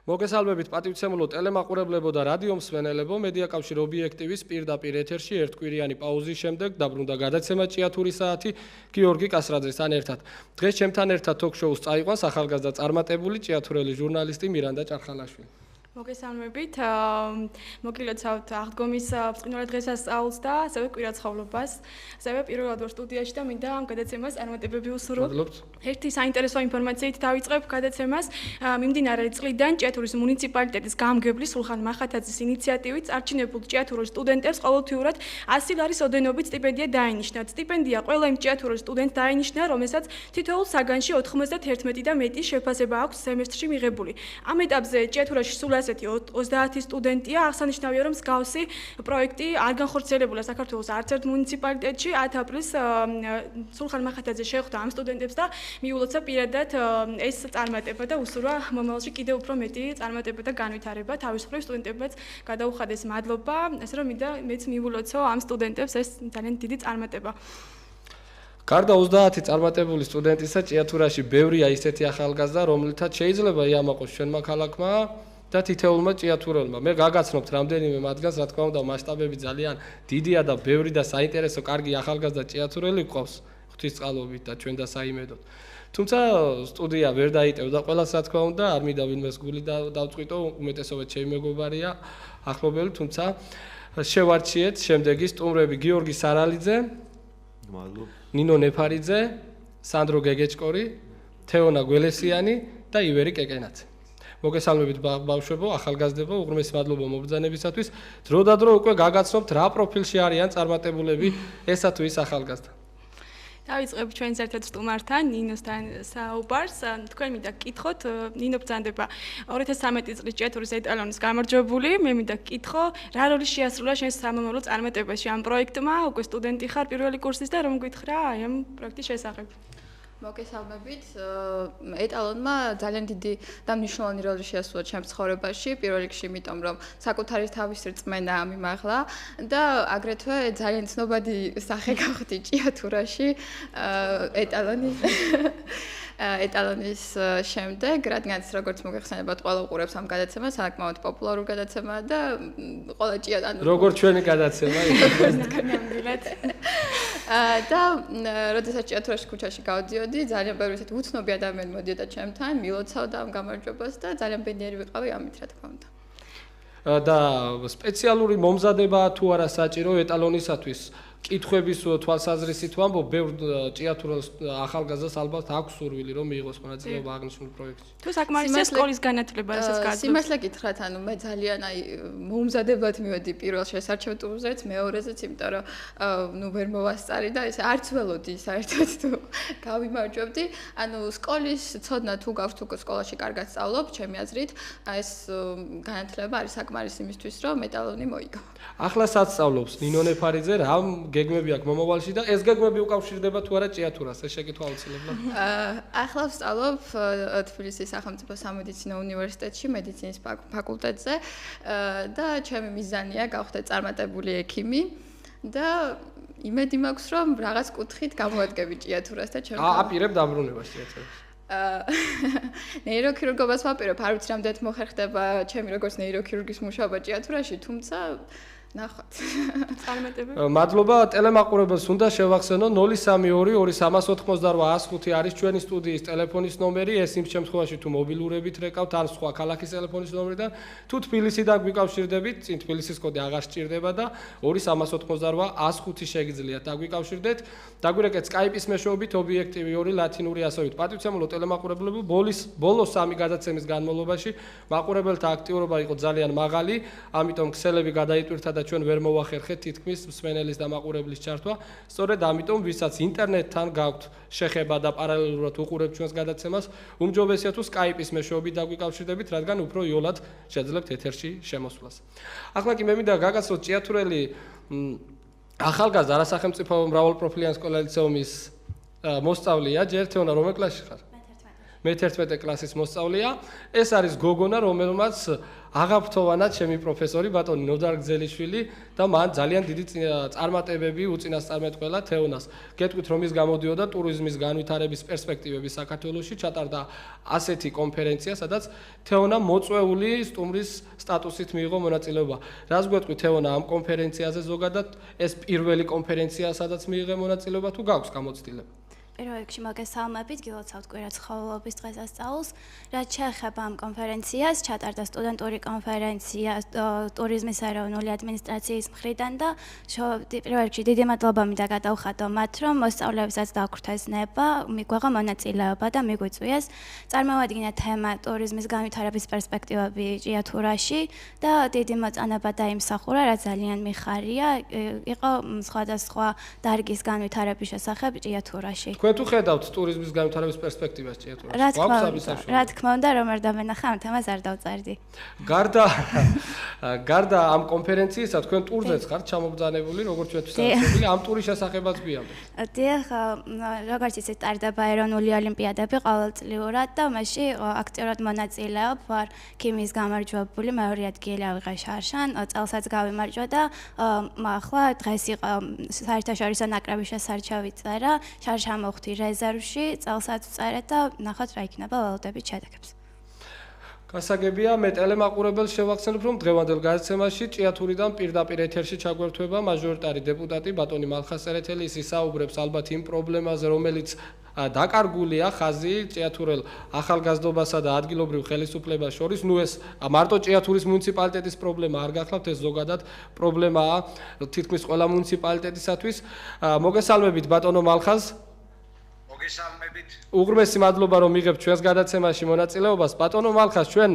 მოგესალმებით პატივცემულო ტელემაყურებლებო და რადიო მსმენელებო, მედიაკავშირ ობიექტივის პირდაპირ ეთერში ერთკვირიანი პაუზის შემდეგ დაბრუნდა გადაცემა ჭიათურის საათი გიორგი კასრაძესთან ერთად. დღეს ჩემთან ერთად ток-შოუს წაიყვანს ახალგაზრდა წარმატებული ჭიათურელი ჟურნალისტი მირანდა ჭარხალაშვილი. მოგესალმებით, მოგილოცავთ აღდგომის ბრწყინვალე დღესასწაულს და ასევე კვირაცხოვლობას. ასევე პირველად ვარ სტუდიაში და მინდა ამ გადაცემას წარმატებები უსურვო. ერთი საინტერესო ინფორმაციით დავიწყებ გადაცემას. მიმდინარე წლიდან ჭიათურის მუნიციპალიტეტის გამგებლის სულხან მახათაძის ინიციატივით არჩინებულ ჭიათურელ სტუდენტებს ყოველთვიურად 100 ლარის ოდენობით სტიპენდია დაინიშნათ. სტიპენდია ყველა იმ ჭიათურელ სტუდენტს დაინიშნა, რომელსაც თითოეულ საგანში 91 და მეტი შეფასება აქვს სემესტრში მიღებული. ამ ეტაპზე ჭიათურაში სულ ასეთი 30 სტუდენტია. აღსანიშნავია, რომ მსგავსი პროექტი არ განხორციელებულა საქართველოს არც ერთ მუნიციპალიტეტში. 10 აპრილს სულხან მახათაძე შეხვდა ამ სტუდენტებს და მიულოცა პირადად ეს წარმატება და უსურვა მომავალში კიდევ უფრო მეტი წარმატება და განვითარება. თავის მხრივ სტუდენტებმაც გადაუხადეს მადლობა, ასე რომ მინდა მეც მიულოცო ამ სტუდენტებს ეს ძალიან დიდი წარმატება. გარდა 30 წარმატებული სტუდენტისა, ჭიათურაში ბევრია ისეთი ახალგაზრდა, რომლითაც შეიძლება იამაყოს ჩვენმა ქალაქმა და თითოეულმა ჭიათურელმა. მე გაგაცნობთ რამდენიმე მათგანს, რა თქმა უნდა, მასშტაბები ძალიან დიდია და ბევრი და საინტერესო კარგი ახალგაზრდა ჭიათურელი გვყავს ღვთისწყალობით და ჩვენ და საიმედოდ. თუმცა სტუდია ვერ დაიტევდა ყველას, რა თქმა უნდა, არ მინდა ვინმეს გული დავწყვიტო, უმეტესობად ჩემი მეგობარია ახლობელი, თუმცა შევარჩიეთ შემდეგი სტუმრები: გიორგი სარალიძე, ნინო ნეფარიძე, სანდრო გეგეჭკორი, თეონა გველესიანი და ივერი კეკენაცე. მოგესალმებით ბავშვებო, ახალგაზრდებო, უღრმესი მადლობა მობრძანებისათვის. დრო და დრო უკვე გაგაცნობთ რა პროფილში არიან წარმატებულები ესა თუ ის ახალგაზრდა. დავიწყებ ჩვენს ერთ-ერთ სტუმართან, ნინოსთან საუბარს. თქვენ მინდა გკითხოთ, ნინო ბრძანდება 2013 წლის ჭიათურის ეტალონის გამარჯვებული. მე მინდა გკითხო, რა როლი შეასრულა შენს სამომავლო წარმატებაში ამ პროექტმა? უკვე სტუდენტი ხარ პირველი კურსის და რომ გითხრა აი ამ პროექტის შესახებ. მოგესალმებით. ეტალონმა ძალიან დიდი და მნიშვნელოვანი როლი შეასრულა ჩემს ცხოვრებაში, პირველ რიგში, იმიტომ რომ საკუთარი თავის რწმენა ამიმაღლა და აგრეთვე ძალიან ცნობადი სახე გავხდი ჭიათურაში ეტალონის შემდეგ, რადგანაც როგორც მოგეხსენებათ, ყველა უყურებს ამ გადაცემას, საკმაოდ პოპულარულ გადაცემაა და ყველა ჭიათურელი როგორც ჩვენი გადაცემა და როდესაც ჭიათურაში ქუჩაში გავდიოდი, ძალიან ბევრი ისეთი უცნობი ადამიანი მოდიოდა ჩემთან, მილოცავდა ამ გამარჯვებას და ძალიან ბედნიერი ვიყავი ამით, რა თქმა უნდა. და სპეციალური მომზადება თუ არა საჭირო ეტალონისათვის? კითხვების თვალსაზრისით ვამბობ, ბევრ ჭიათურელ ახალგაზრდას ალბათ აქვს სურვილი რომ მიიღოს მონაწილეობა აღნიშნულ პროექტში. თუ საკმარისია სკოლის განათლება, რასაც გაძლევს. სიმართლე გითხრათ, ანუ მე ძალიან მომზადებად მივედი პირველ შესარჩევ ტურზეც, მეორეზეც, იმიტომ რომ ნუ ვერ მოვასწარი და ესე არც ველოდი საერთოდ თუ გავიმარჯვებდი. ანუ სკოლის ცოდნა თუ გაქვს თუ სკოლაში კარგად სწავლობ, ჩემი აზრით, ეს განათლება არის საკმარისი იმისთვის, რომ ეტალონი მოიგო. ახლა სასწავლობს ნინო ნეფარიძე, რა გეგმები აქვს მომავალში და ეს გეგმები უკავშირდება თუ არა ჭიათურას? ეს შეკითხვა აუცილებლად. ახლა ვსწავლობ თბილისის სახელმწიფო სამედიცინო უნივერსიტეტში მედიცინის ფაკულტეტზე და ჩემი მიზანია გავხდე წარმატებული ექიმი და იმედი მაქვს, რომ რაღაც კუთხით გამოვადგები ჭიათურას და ჩემს აპირებ დაბრუნებას ჭიათურაში. ნეიროქირურგობას ვაპირებ, არ ვიცი რამდენად მოხერხდება ჩემი როგორც ნეიროქირურგის მუშაობა ჭიათურაში, თუმცა ნახოთ. წარმატებები. მადლობა ტელემაყურებელს უნდა შევახსენო 032 388 105 არის ჩვენი სტუდიის ტელეფონის ნომერი. ეს იმ შემთხვევაში თუ მობილურებით რეკავთ ან სხვა ქალაქის ტელეფონის ნომერიდან, თუ თბილისიდან გვიკავშირდებით, წინ თბილისის კოდი აღარ სჭირდება და 038 105 შეგიძლიათ დაგვიკავშირდეთ. დაგვირეკეთ Skype-ის მეშვეობით ობიექტივი 2 ლათინური ასოებით. პატივცემულო ტელემაყურებლებო, ბოლოს 3 გადაცემის განმავლობაში მაყურებელთა აქტიურობა იყო ძალიან მაღალი, ამიტომ ქსელები გადაიტვირთა და ჩვენ ვერ მოვახერხეთ თითქმის მსმენელის და მაყურებლის ჩართვა. სწორედ ამიტომ, ვისაც ინტერნეტთან გაქვთ შეხება და პარალელურად უყურებთ ჩვენს გადაცემას, უმჯობესია თუ Skype-ის მეშვეობით დაგვიკავშირდებით, რადგან უფრო იოლად შეძლებთ ეთერში შემოსვლას. ახლა კი მე მინდა გაგაცნოთ ჭიათურელი ახალგაზრდა არასახელმწიფო მრავალპროფილიანი სკოლა ლიცეუმის მოსწავლეა. ჯერ თეონა, რომელ კლასში ხარ? მე-11 კლასის მოსწავლეა. ეს არის გოგონა, რომელმაც აღაფრთოვანა ჩემი პროფესორი ბატონი ნოდარ გძელიშვილი და მან ძალიან დიდი წარმატებები უწინასწარმეტყველა თეონას. გეტყვით რომ ის გამოდიოდა ტურიზმის განვითარების პერსპექტივების საქართველოში, ჩატარდა ასეთი კონფერენცია, სადაც თეონა მოწვეული სტუმრის სტატუსით მიიღო მონაწილეობა. რას გვეტყვით თეონა ამ კონფერენციაზე ზოგადად? ეს პირველი კონფერენციაა, სადაც მიიღე მონაწილეობა თუ გაქვს გამოცდილება? პირველ რიგში მოგესალმებით, გილოცავთ კვირა ცხოველობის დღესასწაულს. რაც შეეხება ამ კონფერენციას, ჩატარდა სტუდენტური კონფერენცია ტურიზმის ეროვნული ადმინისტრაციის მხრიდან და პირველ რიგში დიდი მადლობა მინდა გადავხატო მათ, რომ მოსწავლეებსაც დაგვხრთეს ნება, მიგვაღო მონაწილეობა და მიგვიწვიეს. წარმოვადგინა თემა ტურიზმის განვითარების პერსპექტივები ჭიათურაში და დიდი მოწონება დაიმსახურა, რაც ძალიან მიხარია. იყო სხვადასხვა დარგის განვითარების შესახებ ჭიათურაში. თქვენ თუ ხედავთ ტურიზმის განვითარების პერსპექტივას ჭიათურაში? რა თქმა უნდა, რომ არ დავენახა ამ თემას არ დავწერდი. გარდა ამ კონფერენციისა თქვენ ტურზეც ხართ ჩამოგზანებული, როგორც ჩვენთვის აღსანიშნავია, ამ ტურის შესახებაც გვიამბეთ. დიახ, როგორც იცით, ტარდება ეროვნული ოლიმპიადები ყოველწლიურად და მასში აქტიურად მონაწილეობ ვარ. ქიმიის გამარჯვებული მეორე ადგილი ავიღე შარშან, წელსაც გავიმარჯვა და ახლა დღეს იყო საერთაშორისო ნაკრების შესარჩევი წერა, შარშან მოხვდი რეზერვში, წელსაც ვწერეთ და ნახოთ რა იქნება ველოდებით შედეგებს. გასაგებია, მე ტელემაყურებელს შევახსენებ, რომ დღევანდელ გადაცემაში ჭიათურიდან პირდაპირ ეთერში ჩაგვერთვება მაჟორიტარი დეპუტატი ბატონი მალხაზ წერეთელი. ის ისაუბრებს ალბათ იმ პრობლემაზე, რომელიც დაკარგულია ხაზი ჭიათურელ ახალგაზრდობასა და ადგილობრივ ხელისუფლებას შორის. ნუ ეს მარტო ჭიათურის მუნიციპალიტეტის პრობლემა არ გახლავთ, ეს ზოგადად პრობლემაა თითქმის ყველა მუნიციპალიტეტისათვის. მოგესალმებით ბატონო მალხაზ. მოგესალმებით. უღრმესი მადლობა რომ მიღებთ ჩვენს გადაცემაში მონაწილეობას. ბატონო მალხაზ, ჩვენ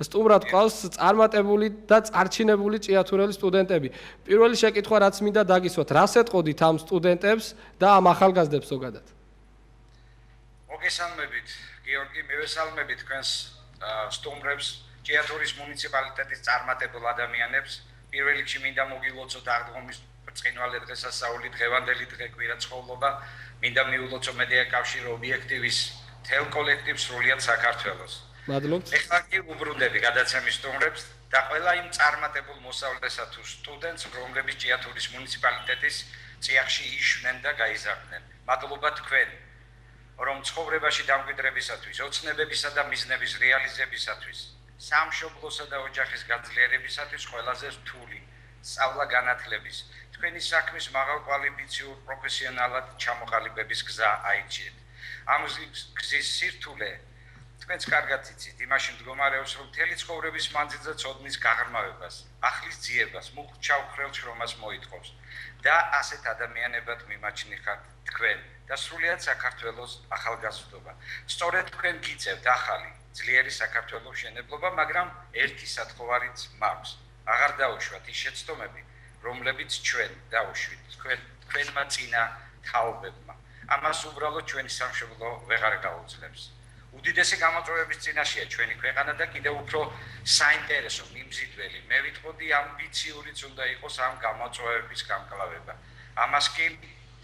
სტუმრად ყავს წარმატებული და წარჩინებული ჭიათურელი სტუდენტები. პირველი შეკითხვა რაც მინდა დაგისვათ, რას ეტყოდით ამ სტუდენტებს და ამ ახალგაზრდებს ზოგადად? მოგესალმებით, გიორგი, მივესალმები თქვენს სტუმრებს, ჭიათურის მუნიციპალიტეტის წარმატებულ ადამიანებს. პირველ რიგში მინდა მოგილოცოთ აღდგომის ბრწყინვალე დღესასწაული, დღევანდელი დღე კვირა ცხოველობა. მინდა მიულოცო მედია კავშირი ობიექტივის თელ კოლექტივს სრულიად საქართველოს. მადლობთ. ეხლა კი უბრუნდები გადაცემის სტუმრებს და ყველა იმ წარმატებულ მოსავლესა თუ სტუდენტს, რომლებიც ჭიათურის მუნიციპალიტეტის წიაღში იშვნენ და გაიზარდნენ. მადლობა თქვენ, რომ ცხოვრებაში დამკვიდრებისათვის, ოცნებებისა და მიზნების რეალიზებისათვის, სამშობლოსა და ოჯახის გაძლიერებისათვის ყველაზე რთული სწავლა-განათლების, თქვენი საქმის მაღალკვალიფიციურ პროფესიონალად ჩამოყალიბების გზა აიჩიეთ. ამ გზის სირთულე თქვენც კარგად იცით, იმაში მდგომარეობს, რომ მთელი ცხოვრების მანძილზე ცოდნის გაღრმავებას, ახლის ძიებას, მუქ ჩავხრელ შრომას მოითხოვს და ასეთ ადამიანებად მიმაჩნი ხართ თქვენ და სრულიად საქართველოს ახალგაზრდობა. სწორედ თქვენ გიწევთ ახალი, ძლიერი საქართველოს მშენებლობა, მაგრამ ერთი სათხოვარიც მაქვს. აღარ დაუშვათ ის შეცდომები, რომლებიც ჩვენ დაუშვით, თქვენმა წინა თაობებმა. ამას უბრალოდ ჩვენი სამშობლო ვეღარ გაუძლებს. უდიდესი გამოწვევების წინაშეა ჩვენი ქვეყანა და კიდევ უფრო საინტერესო, მიმზიდველი, მე ვიტყოდი ამბიციურიც უნდა იყოს ამ გამოწვევების გამკლავება. ამას კი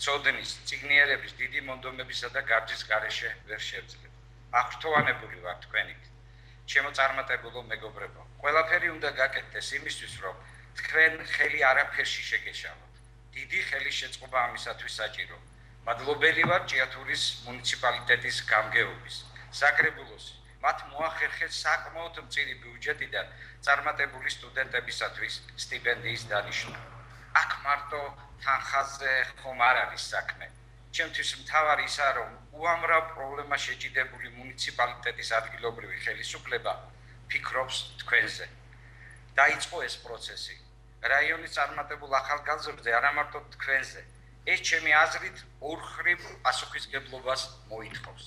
ცოდნის, წიგნიერების, დიდი მონდომებისა და გარჯის გარეშე ვერ შევძლებ. აღფრთოვანებული ვარ თქვენით. ჩემო წარმატებულო მეგობრებო, ყველაფერი უნდა გაკეთდეს იმისთვის, რომ თქვენ ხელი არაფერში შეგეშალოთ. დიდი ხელის შეწყობა ამისათვის საჭირო. მადლობელი ვარ ჭიათურის მუნიციპალიტეტის გამგეობის, საკრებულოს. მათ მოახერხეს საკმაოდ მწირი ბიუჯეტიდან წარმატებული სტუდენტებისათვის სტიპენდიის დანიშნვა. აქ მარტო თანხაზე ხომ არ არის საქმე. ჩემთვის მთავარი ისაა, რომ უამრავ პრობლემას შეჭიდებული მუნიციპალიტეტის ადგილობრივი ხელისუფლება ფიქრობს თქვენზე. დაიწყო ეს პროცესი. რაიონის წარმატებულ ახალგაზრდებზე არა მარტო თქვენზე. ეს ჩემი აზრით ორხრივ პასუხისგებლობას მოითხოვს.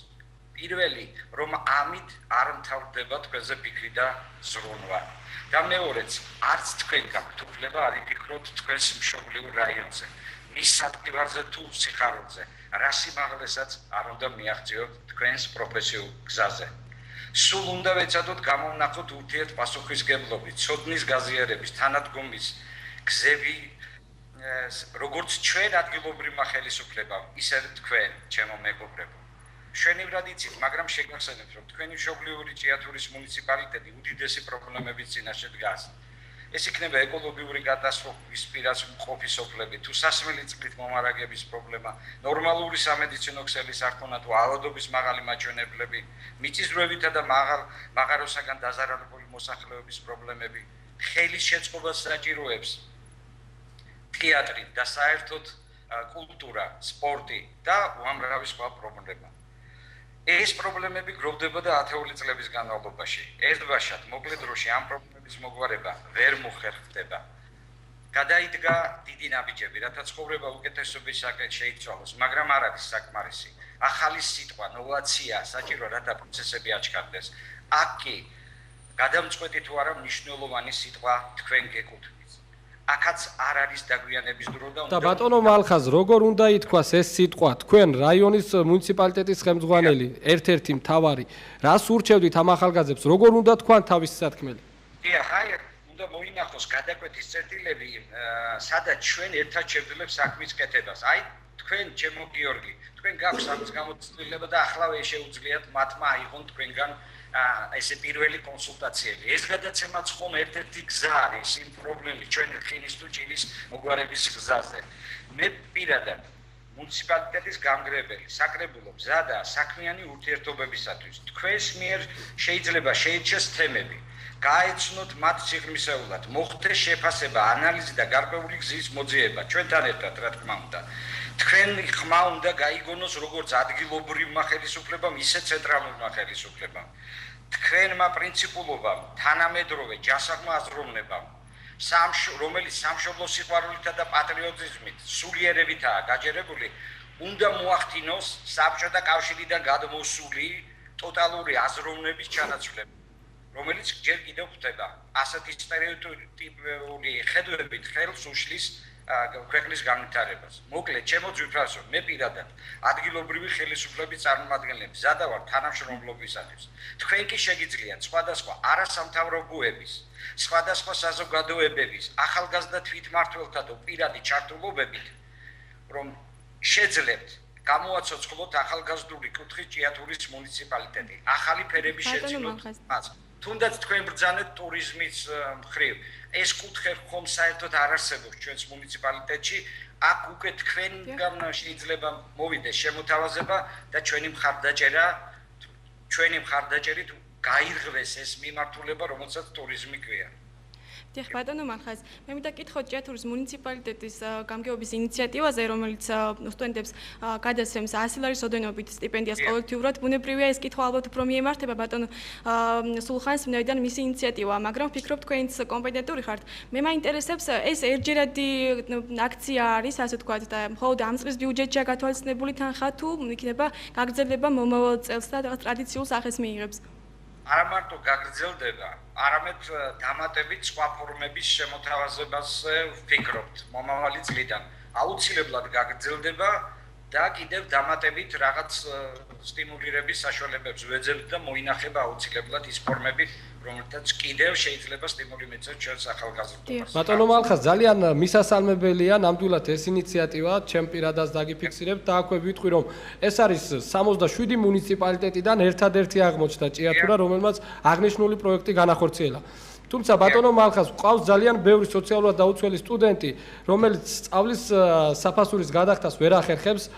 პირველი, რომ ამით არ მთავრდება თქვენზე ფიქრი და ზრუნვა. და მეორეც, არც თქვენ გაქვთ უფლება არ იფიქროთ თქვენს მშობლიურ რაიონზე, მის სადგურზე თუ სიხარულზე, რა სიმაღლესაც არ უნდა მიაღწიოთ თქვენს პროფესიულ გზაზე. სულ უნდა ვეცადოთ გამოვნახოთ ურთიერთპასუხისგებლობით, ცოდნის გაზიარების, თანადგომის გზები, როგორც ჩვენ ადგილობრივმა ხელისუფლებამ, ისე თქვენ, ჩემო მეგობრებო. მშვენივრად იცით, მაგრამ შეგახსენებთ, რომ თქვენი მშობლიური ჭიათურის მუნიციპალიტეტი უდიდესი პრობლემების წინაშე დგას. ეს იქნება ეკოლოგიური კატასტროფის პირას მყოფი სოფლები, თუ სასმელი წყლით მომარაგების პრობლემა, ნორმალური სამედიცინო ქსელის არქონა თუ ავადობის მაღალი მაჩვენებლები, მიწისძვრებითა და მაღაროსაგან დაზარალებული მოსახლეობის პრობლემები, ხელის შეწყობას საჭიროებს თეატრი და საერთოდ კულტურა, სპორტი და უამრავი სხვა პრობლემა. ეს პრობლემები გროვდება და ათეული წლების განმავლობაში. ერთბაშად მოკლე დროში ამ პრობლემების მოგვარება ვერ მოხერხდება. გადაიდგა დიდი ნაბიჯები, რათა ცხოვრება უკეთესობის საკეთ შეიცვალოს, მაგრამ არ არის საკმარისი. ახალი სიტყვა, ნოვაცია საჭირო, რათა პროცესები აჩქარდეს. აქ კი გადამწყვეტი თუ არა მნიშვნელოვანი სიტყვა თქვენ გეკუთვნით. აქაც არ არის დაგვიანების დრო და ბატონო მალხაზ, როგორ უნდა ითქვას ეს სიტყვა, თქვენ რაიონის მუნიციპალიტეტის ხელმძღვანელი, ერთ-ერთი მთავარი, რას ურჩევდით ამ ახალგაზრდებს, როგორ უნდა თქვან თავის სათქმელი? დიახ, აი, უნდა მოინახოს გადაკვეთის წერტილები, სადაც ჩვენ ერთად შევძლებთ საქმის კეთებას. აი, თქვენ, ჩემო გიორგი, თქვენ გაქვთ ამის გამოცდილება და ახლავე შეუძლიათ მათმა აიღონ თქვენგან ესე პირველი კონსულტაციები. ეს გადაცემაც ხომ ერთ-ერთი გზა არის იმ პრობლემის ჩვენი ხილის თუ ჭირის მოგვარების გზაზე. მე პირადად მუნიციპალიტეტის გამგრებელი, საკრებულო გზა და საქმიანი ურთიერთობებისათვის თქვენს მიერ შეიძლება შეირჩეს თემები. გაეცნოთ მათ სიღრმისეულად, მოხდეს შეფასება, ანალიზი და გარკვეული გზის მოძიება ჩვენთან ერთად, რა თქმა უნდა. თქვენი ხმა უნდა გაიგონოს როგორც ადგილობრივმა ხელისუფლებამ, ისე ცენტრალურმა ხელისუფლებამ. თქვენმა პრინციპულობამ, თანამედროვე ჯასაღმა აზროვნებამ, რომელიც სამშობლოს სიყვარულითა და პატრიოტიზმით სულიერებითაა გაჯერებული, უნდა მოახდინოს საბჭოთა კავშირიდან გადმოსული ტოტალური აზროვნების ჩანაცვლება, რომელიც ჯერ კიდევ ხდება. ასეთი სტერეოტიპული ხედვებით ხელს უშლის ქვეყნის განვითარებას. მოკლედ, ჩემო ძვირფასო, მე პირადად ადგილობრივი ხელისუფლების წარმომადგენლები ზადავარ თანამშრომლობისათვის. თქვენ კი შეგიძლიათ სხვადასხვა არასამთავრობოების, სხვადასხვა საზოგადოებების, ახალგაზრდა თვითმმართველთა და პირადი ჩართულობებით, რომ შეძლებთ გამოაცოცხლოთ ახალგაზრდული კუთხით ჭიათურის მუნიციპალიტეტი. ახალი ფერების შეძინოთ მას. თუნდაც თქვენ ბრძანეთ ტურიზმის მხრივ. ეს კუთხე ხომ საერთოდ არ არსებობს ჩვენს მუნიციპალიტეტში. აქ უკვე თქვენგან შეიძლება მოვიდეს შემოთავაზება და ჩვენი მხარდაჭერით გაირღვეს ეს მიმართულება, რომელსაც ტურიზმი ქვია. დიახ, ბატონო მალხაზ, მე მინდა გითხოთ ჭიათურის მუნიციპალიტეტის გამგეობის ინიციატივაზე, რომელიც სტუდენტებს გადასცემს 100 ლარის ოდენობით სტიპენდიას კოლექტიურად. ბუნებრივია ეს კითხვა ალბათ უფრო მიემართება ბატონო სულხანს, ვინაიდან მისი ინიციატივაა, მაგრამ ვფიქრობ თქვენც კომპეტენტური ხართ. მე მაინტერესებს ეს ერთჯერადი აქცია არის, ასე ვთქვათ, და მხოლოდ ამ წლის ბიუჯეტშია გათვალისწინებული თანხა თუ იქნება გაგრძელება მომავალ წელს და რაღაც ტრადიციულ სახეს მიიღებს? არა მარტო გაგრძელდება, არამედ დამატებით სხვა ფორმების შემოთავაზებაზე ვფიქრობთ მომავალი წლიდან. აუცილებლად გაგრძელდება და კიდევ დამატებით რაღაც სტიმულირების საშუალებებს ვეძებთ და მოინახება აუცილებლად ის ფორმები, რომელთაც კიდევ შეიძლება სტიმული მიცეთ ჩვენს ახალგაზრდობას. ბატონო მალხაზ, ძალიან მისასალმებელია ნამდვილად ეს ინიციატივა, ჩემ პირადად დაგიფიქსირებთ და აქვე ვიტყვი, რომ ეს არის 67 მუნიციპალიტეტიდან ერთადერთი აღმოჩნდა ჭიათურა, რომელმაც აღნიშნული პროექტი განახორციელა. თუმცა ბატონო მალხაზ, ყავს ძალიან ბევრი სოციალურად დაუცველი სტუდენტი, რომელიც სწავლის საფასურის გადახდას ვერ ახერხებს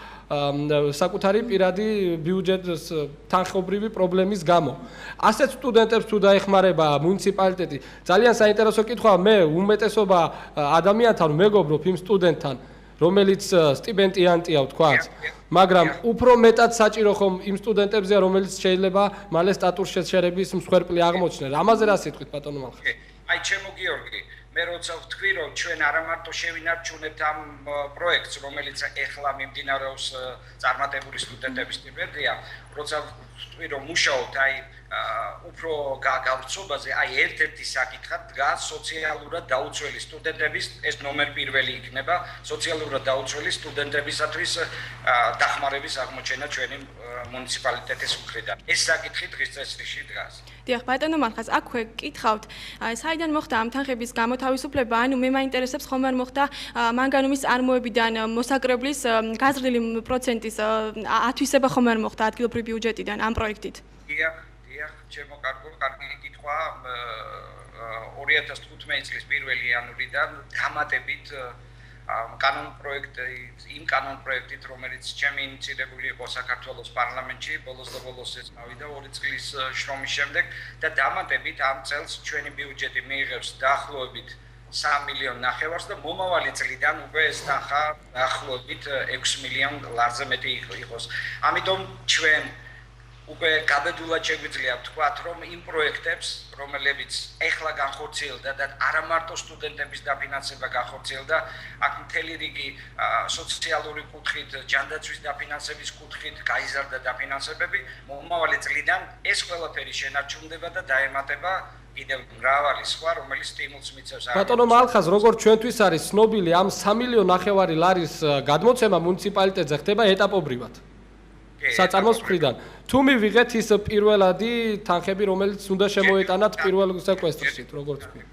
საკუთარი პირადი ბიუჯეტის თანხობრივი პრობლემის გამო. ასეთ სტუდენტებს თუ დაეხმარება მუნიციპალიტეტი, ძალიან საინტერესო კითხვაა. მე უმეტესობა ადამიანთან მეგობრობ იმ სტუდენტთან, რომელიც სტიპენდიანტია ვთქვათ, მაგრამ უფრო მეტად საჭირო ხომ იმ სტუდენტებზეა, რომელიც შეიძლება მალე სტატუს შეშერების მსხვერპლი აღმოჩნდნენ. ამაზე რა სიტყვით ბატონო მალხაზ? აი ჩემო გიორგი, მე როცა ვთქვი, რომ ჩვენ არა მარტო შევინარჩუნებთ ამ პროექტს, რომელიც ეხლა მიმდინარეობს წარმატებული სტუდენტების სტიპენდია, როცა ვთქვი, რომ მუშაობთ აი უფრო გავრცობაზე, აი ერთ-ერთი საკითხად დგას სოციალურად დაუცველი სტუდენტების, ეს ნომერ პირველი იქნება, სოციალურად დაუცველი სტუდენტებისათვის დახმარების აღმოჩენა ჩვენი მუნიციპალიტეტის მხრიდან. ეს საკითხი დღის წესრიგში დგას. დიახ, ბატონო მალხაზ, აქვე კითხავთ, საიდან მოხდა ამ თანხების გამოთავისუფლება? ანუ მე მაინტერესებს ხომ არ მოხდა მანგანუმის წარმოებიდან მოსაკრებლის გაზრდილი პროცენტის ათვისება ხომ არ მოხდა ადგილობრივი ბიუჯეტიდან ამ პროექტით? დიახ, ჩემო კარგი კითხვა. 2015 წლის 1 იანვრიდან დამატებით იმ კანონ პროექტით, რომელიც ჩემი ინიციირებული იყო საქართველოს პარლამენტში, ბოლოს და ბოლოს წავიდა 2 წლის შრომის შემდეგ და დამატებით ამ წელს ჩვენი ბიუჯეტი მიიღებს დაახლოებით 3 მილიონ ნახევარს და მომავალი წლიდან უკვე ეს თანხა დაახლოებით 6 მილიონ ლარზე მეტი იყოს. ამიტომ ჩვენ უკვე გაბედულად შეგვიძლია ვთქვათ, რომ იმ პროექტებს, რომლებიც ეხლა განხორციელდა და არა მარტო სტუდენტების დაფინანსება განხორციელდა, აქ მთელი რიგი სოციალური კუთხით, ჯანდაცვის დაფინანსების კუთხით გაიზარდა დაფინანსებები, მომავალი წლიდან ეს ყველაფერი შენარჩუნდება და დაემატება კიდევ მრავალი სხვა, რომელიც სტიმულს მიცემს. ბატონო მალხაზ, როგორც ჩვენთვის არის ცნობილი, ამ 3 მილიონ ნახევარი ლარის გადმოცემა მუნიციპალიტეტზე ხდება ეტაპობრივად. საწარმოს მხრიდან. თუ მივიღეთ ის პირველადი თანხები, რომელიც უნდა შემოეტანათ პირველ სეკვესტრში, როგორც თქვი.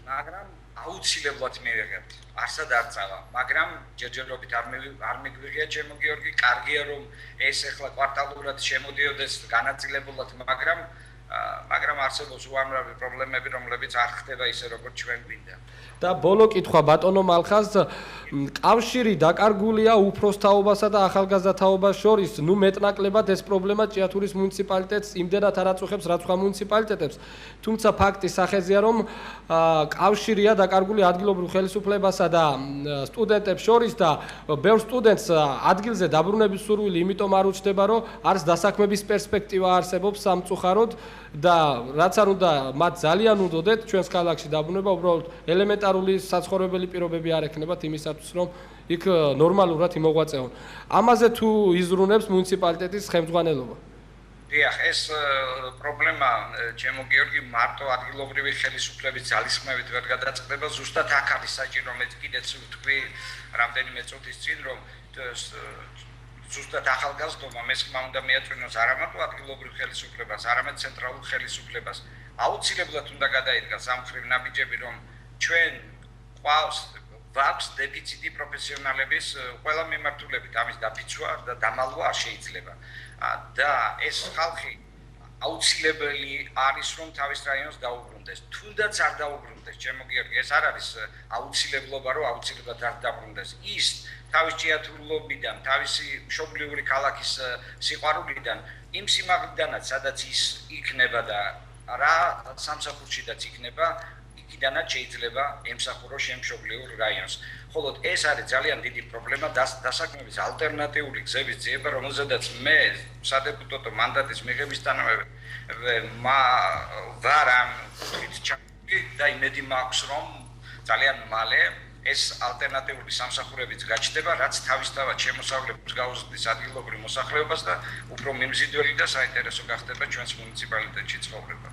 მაგრამ აუცილებლად მივიღებთ. არსად არ წავა, მაგრამ ჯერჯერობით არ მიგვიღია ჩემო გიორგი, კარგია რომ ეს ახლა კვარტალურად შემოდიოდეს განაწილებულად, მაგრამ არსებობს უამრავი პრობლემები, რომლებიც არ ხდება ისე როგორც ჩვენ გვინდა. და ბოლო კითხვა ბატონო მალხაზ, კავშირი დაკარგულია უფროსთაობასა და ახალგაზრდათაობას შორის, მეტნაკლებად ეს პრობლემა ჭიათურის მუნიციპალიტეტს იმდენად არ აწუხებს, რაც სხვა მუნიციპალიტეტებს. თუმცა ფაქტი სახეზეა, რომ კავშირია დაკარგული ადგილობრივ ხელისუფლებასა და სტუდენტებს შორის და ბევრ სტუდენტს ადგილზე დაბრუნების სურვილი იმიტომ არ უჩნდება, რომ არც დასაქმების პერსპექტივა არსებობს სამწუხაროდ და რაც არ უნდა მათ ძალიან უნდოდეთ ჩვენს ქალაქში დაბრუნება, უბრალოდ ელემენტარული საცხოვრებელი პირობები არ ექნებათ იმისათვის, რომ იქ ნორმალურად იმოღვაწეონ. ამაზე თუ იზრუნებს მუნიციპალიტეტის ხელმძღვანელობა? დიახ, ეს პრობლემა, ჩემო გიორგი, მარტო ადგილობრივი ხელისუფლების ძალისხმევით ვერ გადაწყდება, ზუსტად აქ არის საჭირო, მე კიდეც ვთქვი რამდენიმე წუთის წინ, რომ ზუსტად ახალგაზრდობა მესხმა უნდა მიაწვინოს არა მარტო ადგილობრივ ხელისუფლებას, არამედ ცენტრალურ ხელისუფლებას. აუცილებლად უნდა გადაიდგას ამ ხრივ ნაბიჯები, რომ ჩვენ გვაქვს დეფიციტი პროფესიონალების ყველა მიმართულებით, ამის დაფიცვა და დამალვა არ შეიძლება. და ეს ხალხი აუცილებელი არის, რომ თავის რაიონს დაუბრუნდეს. თუნდაც არ დაუბრუნდეს, ჩემო გიორგი, ეს არ არის აუცილებლობა, რომ აუცილებლად არ დაუბრუნდეს. ის თავის ჭიათურლობიდან, თავისი მშობლიური ქალაქის სიყვარულიდან, იმ სიმაღლიდანაც, სადაც ის იქნება და რა სამსახურშიდაც იქნება, იქიდანაც შეიძლება ემსახუროს შემშობლიურ რაიონს. ხოლო ეს არის ძალიან დიდი პრობლემა დასაქმების ალტერნატიული გზების ძიება, რომელზედაც მე სადეპუტატო მანდატის მიღებისთანავე ვარ ამ კუთხით ჩართული და იმედი მაქვს, რომ ძალიან მალე ეს ალტერნატიული სამსახურებიც გაჩნდება, რაც თავისთავად შემოსავლებს გაუზრდის ადგილობრივ მოსახლეობას და უფრო მიმზიდველი და საინტერესო გახდება ჩვენს მუნიციპალიტეტში ცხოვრება.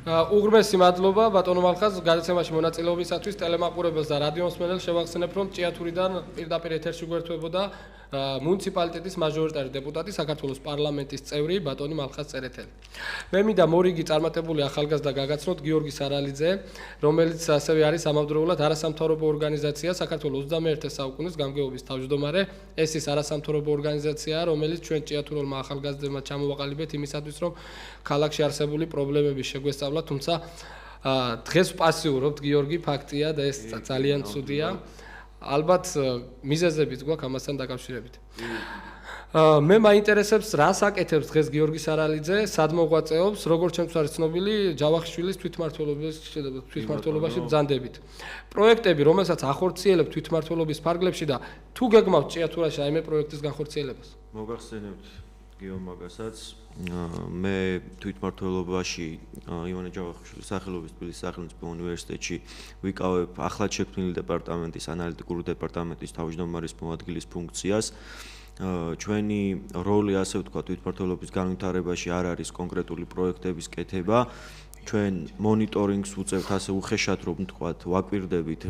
უღრმესი მადლობა ბატონო მალხაზ გადაცემაში მონაწილეობისათვის. ტელემაყურებელს და რადიო მსმენელს შევახსენებ, რომ ჭიათურიდან პირდაპირ ეთერში გვერდებოდა მუნიციპალიტეტის მაჟორიტარი დეპუტატი, საქართველოს პარლამენტის წევრი ბატონი მალხაზ წერეთელი. მე მინდა მორიგი წარმატებული ახალგაზრდა გაგაცნოთ გიორგი სარალიძე, რომელიც ასევე არის ამავდროულად არასამთავრობო ორგანიზაცია საქართველოს 21 საუკუნის გამგეობის თავმჯდომარე. ეს ის არასამთავრობო ორგანიზაციაა, რომელიც ჩვენ ჭიათურელმა ახალგაზრდებმა ჩამოვაყალიბეთ იმისათვის, რომ ქალაქში არსებული პრობლემები შეგვესწავლათ, თუმცა დღეს პასიურობთ გიორგი, ფაქტია და ეს ძალიან ცუდია. ალბათ მიზეზებიც გვაქვს ამასთან დაკავშირებით. მე მაინტერესებს რას აკეთებს დღეს გიორგი სარალიძე, სად მოღვაწეობს, როგორც ჩემთვის არის ცნობილი, ჯავახიშვილის თვითმმართველობაში ბრძანდებით. პროექტები, რომელსაც ახორციელებთ თვითმმართველობის ფარგლებში და თუ გეგმავთ ჭიათურაში რაიმე პროექტის განხორციელებას? მოგახსენებთ გიო მაგასაც, მე თვითმმართველობაში ივანე ჯავახიშვილის სახელობის თბილისის სახელმწიფო უნივერსიტეტში ვიკავებ ახლად შექმნილი დეპარტამენტის ანალიტიკური დეპარტამენტის თავმჯდომარის მოადგილის ფუნქციას. ჩვენი როლი, ასე ვთქვათ, თვითმმართველობის განვითარებაში არ არის კონკრეტული პროექტების კეთება. ჩვენ მონიტორინგს ვუწევთ ასე უხეშად, რომ ვთქვათ, ვაკვირდებით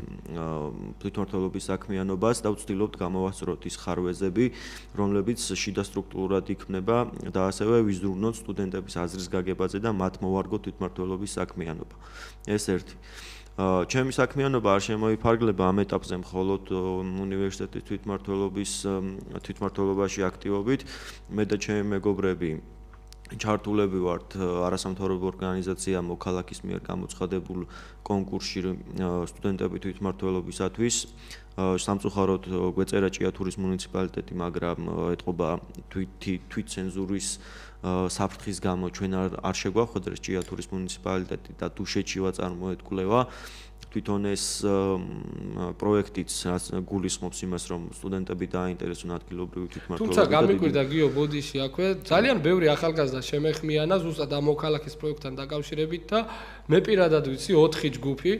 თვითმმართველობის საქმიანობას და ვცდილობთ გამოვასწროთ ის ხარვეზები, რომლებიც შიდა სტრუქტურულად იქმნება და ასევე ვიზრუნოთ სტუდენტების აზრის გაგებაზე და მათ მოვარგოთ თვითმმართველობის საქმიანობა. ეს ერთი. ჩემი საქმიანობა არ შემოიფარგლება ამ ეტაპზე მხოლოდ უნივერსიტეტის თვითმმართველობაში აქტივობით. მე და ჩემი მეგობრები ჩართულები ვართ არასამთავრობო ორგანიზაცია მოქალაქის მიერ გამოცხადებულ კონკურსში სტუდენტების თვითმმართველობისათვის. სამწუხაროდ გვეწერა ჭიათურის მუნიციპალიტეტი, მაგრამ ეთყობა თვითცენზურის საფრთხის გამო ჩვენ არ შეგვახვედრეს ჭიათურის მუნიციპალიტეტი და დუშეთშივა წარმოეთკვლევა. თვითონ ეს პროექტიც გულისხმობს იმას, რომ სტუდენტები დააინტერესონ ადგილობრივი თვითმმართველობით. თუმცა გამიკვირდა გიო ბოდიში აქვე ძალიან ბევრი ახალგაზრდა შემეხმიანა ზუსტად ამ მოქალაქის პროექტთან დაკავშირებით და მე პირადად ვიცი 4 ჯგუფი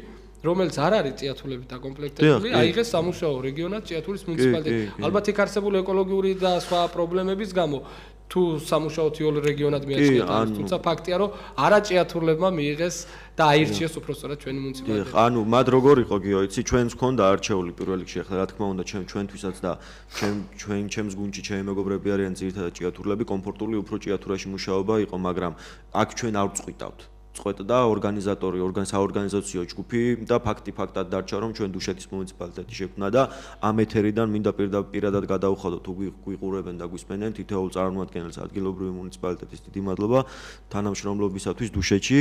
რომელიც არ არის ჭიათურებით დაკომპლექტებული, აიღეს სამუშაო რეგიონად ჭიათურის მუნიციპალიტეტში. ალბათ იქ არსებული ეკოლოგიური და სხვა პრობლემების გამო თუ სამუშაო თიოლ რეგიონად მიაჩნიათ, თუმცა ფაქტია, რომ არა ჭიათურლებმა მიიღეს და აირჩიეს უბრალოდ ჩვენი მუნიციპალიტეტი. ანუ მათ როგორ იყო გიო, იცი, ჩვენს გქონდა არჩეული პირველ რიგში, ახლა რა თქმა უნდა, ჩვენთვისაც და ჩემს გუნდში ჩემი მეგობრები არიან ძირითადად ჭიათურლები, კომფორტული უფრო ჭიათურაში მუშაობა იყო, მაგრამ აქ ჩვენ არ წყვიტავთ. წყვეტდა ორგანიზატორი, საორგანიზაციო ჯგუფი და ფაქტად დარჩა, რომ ჩვენ დუშეთის მუნიციპალიტეტი შექმნა და ამ ეთერიდან მინდა პირადად გადავხადოთ, თუ გვიყურებენ და გვისმენენ თითოეულ წარმომადგენელს ადგილობრივი მუნიციპალიტეტის დიდი მადლობა თანამშრომლობისათვის დუშეთში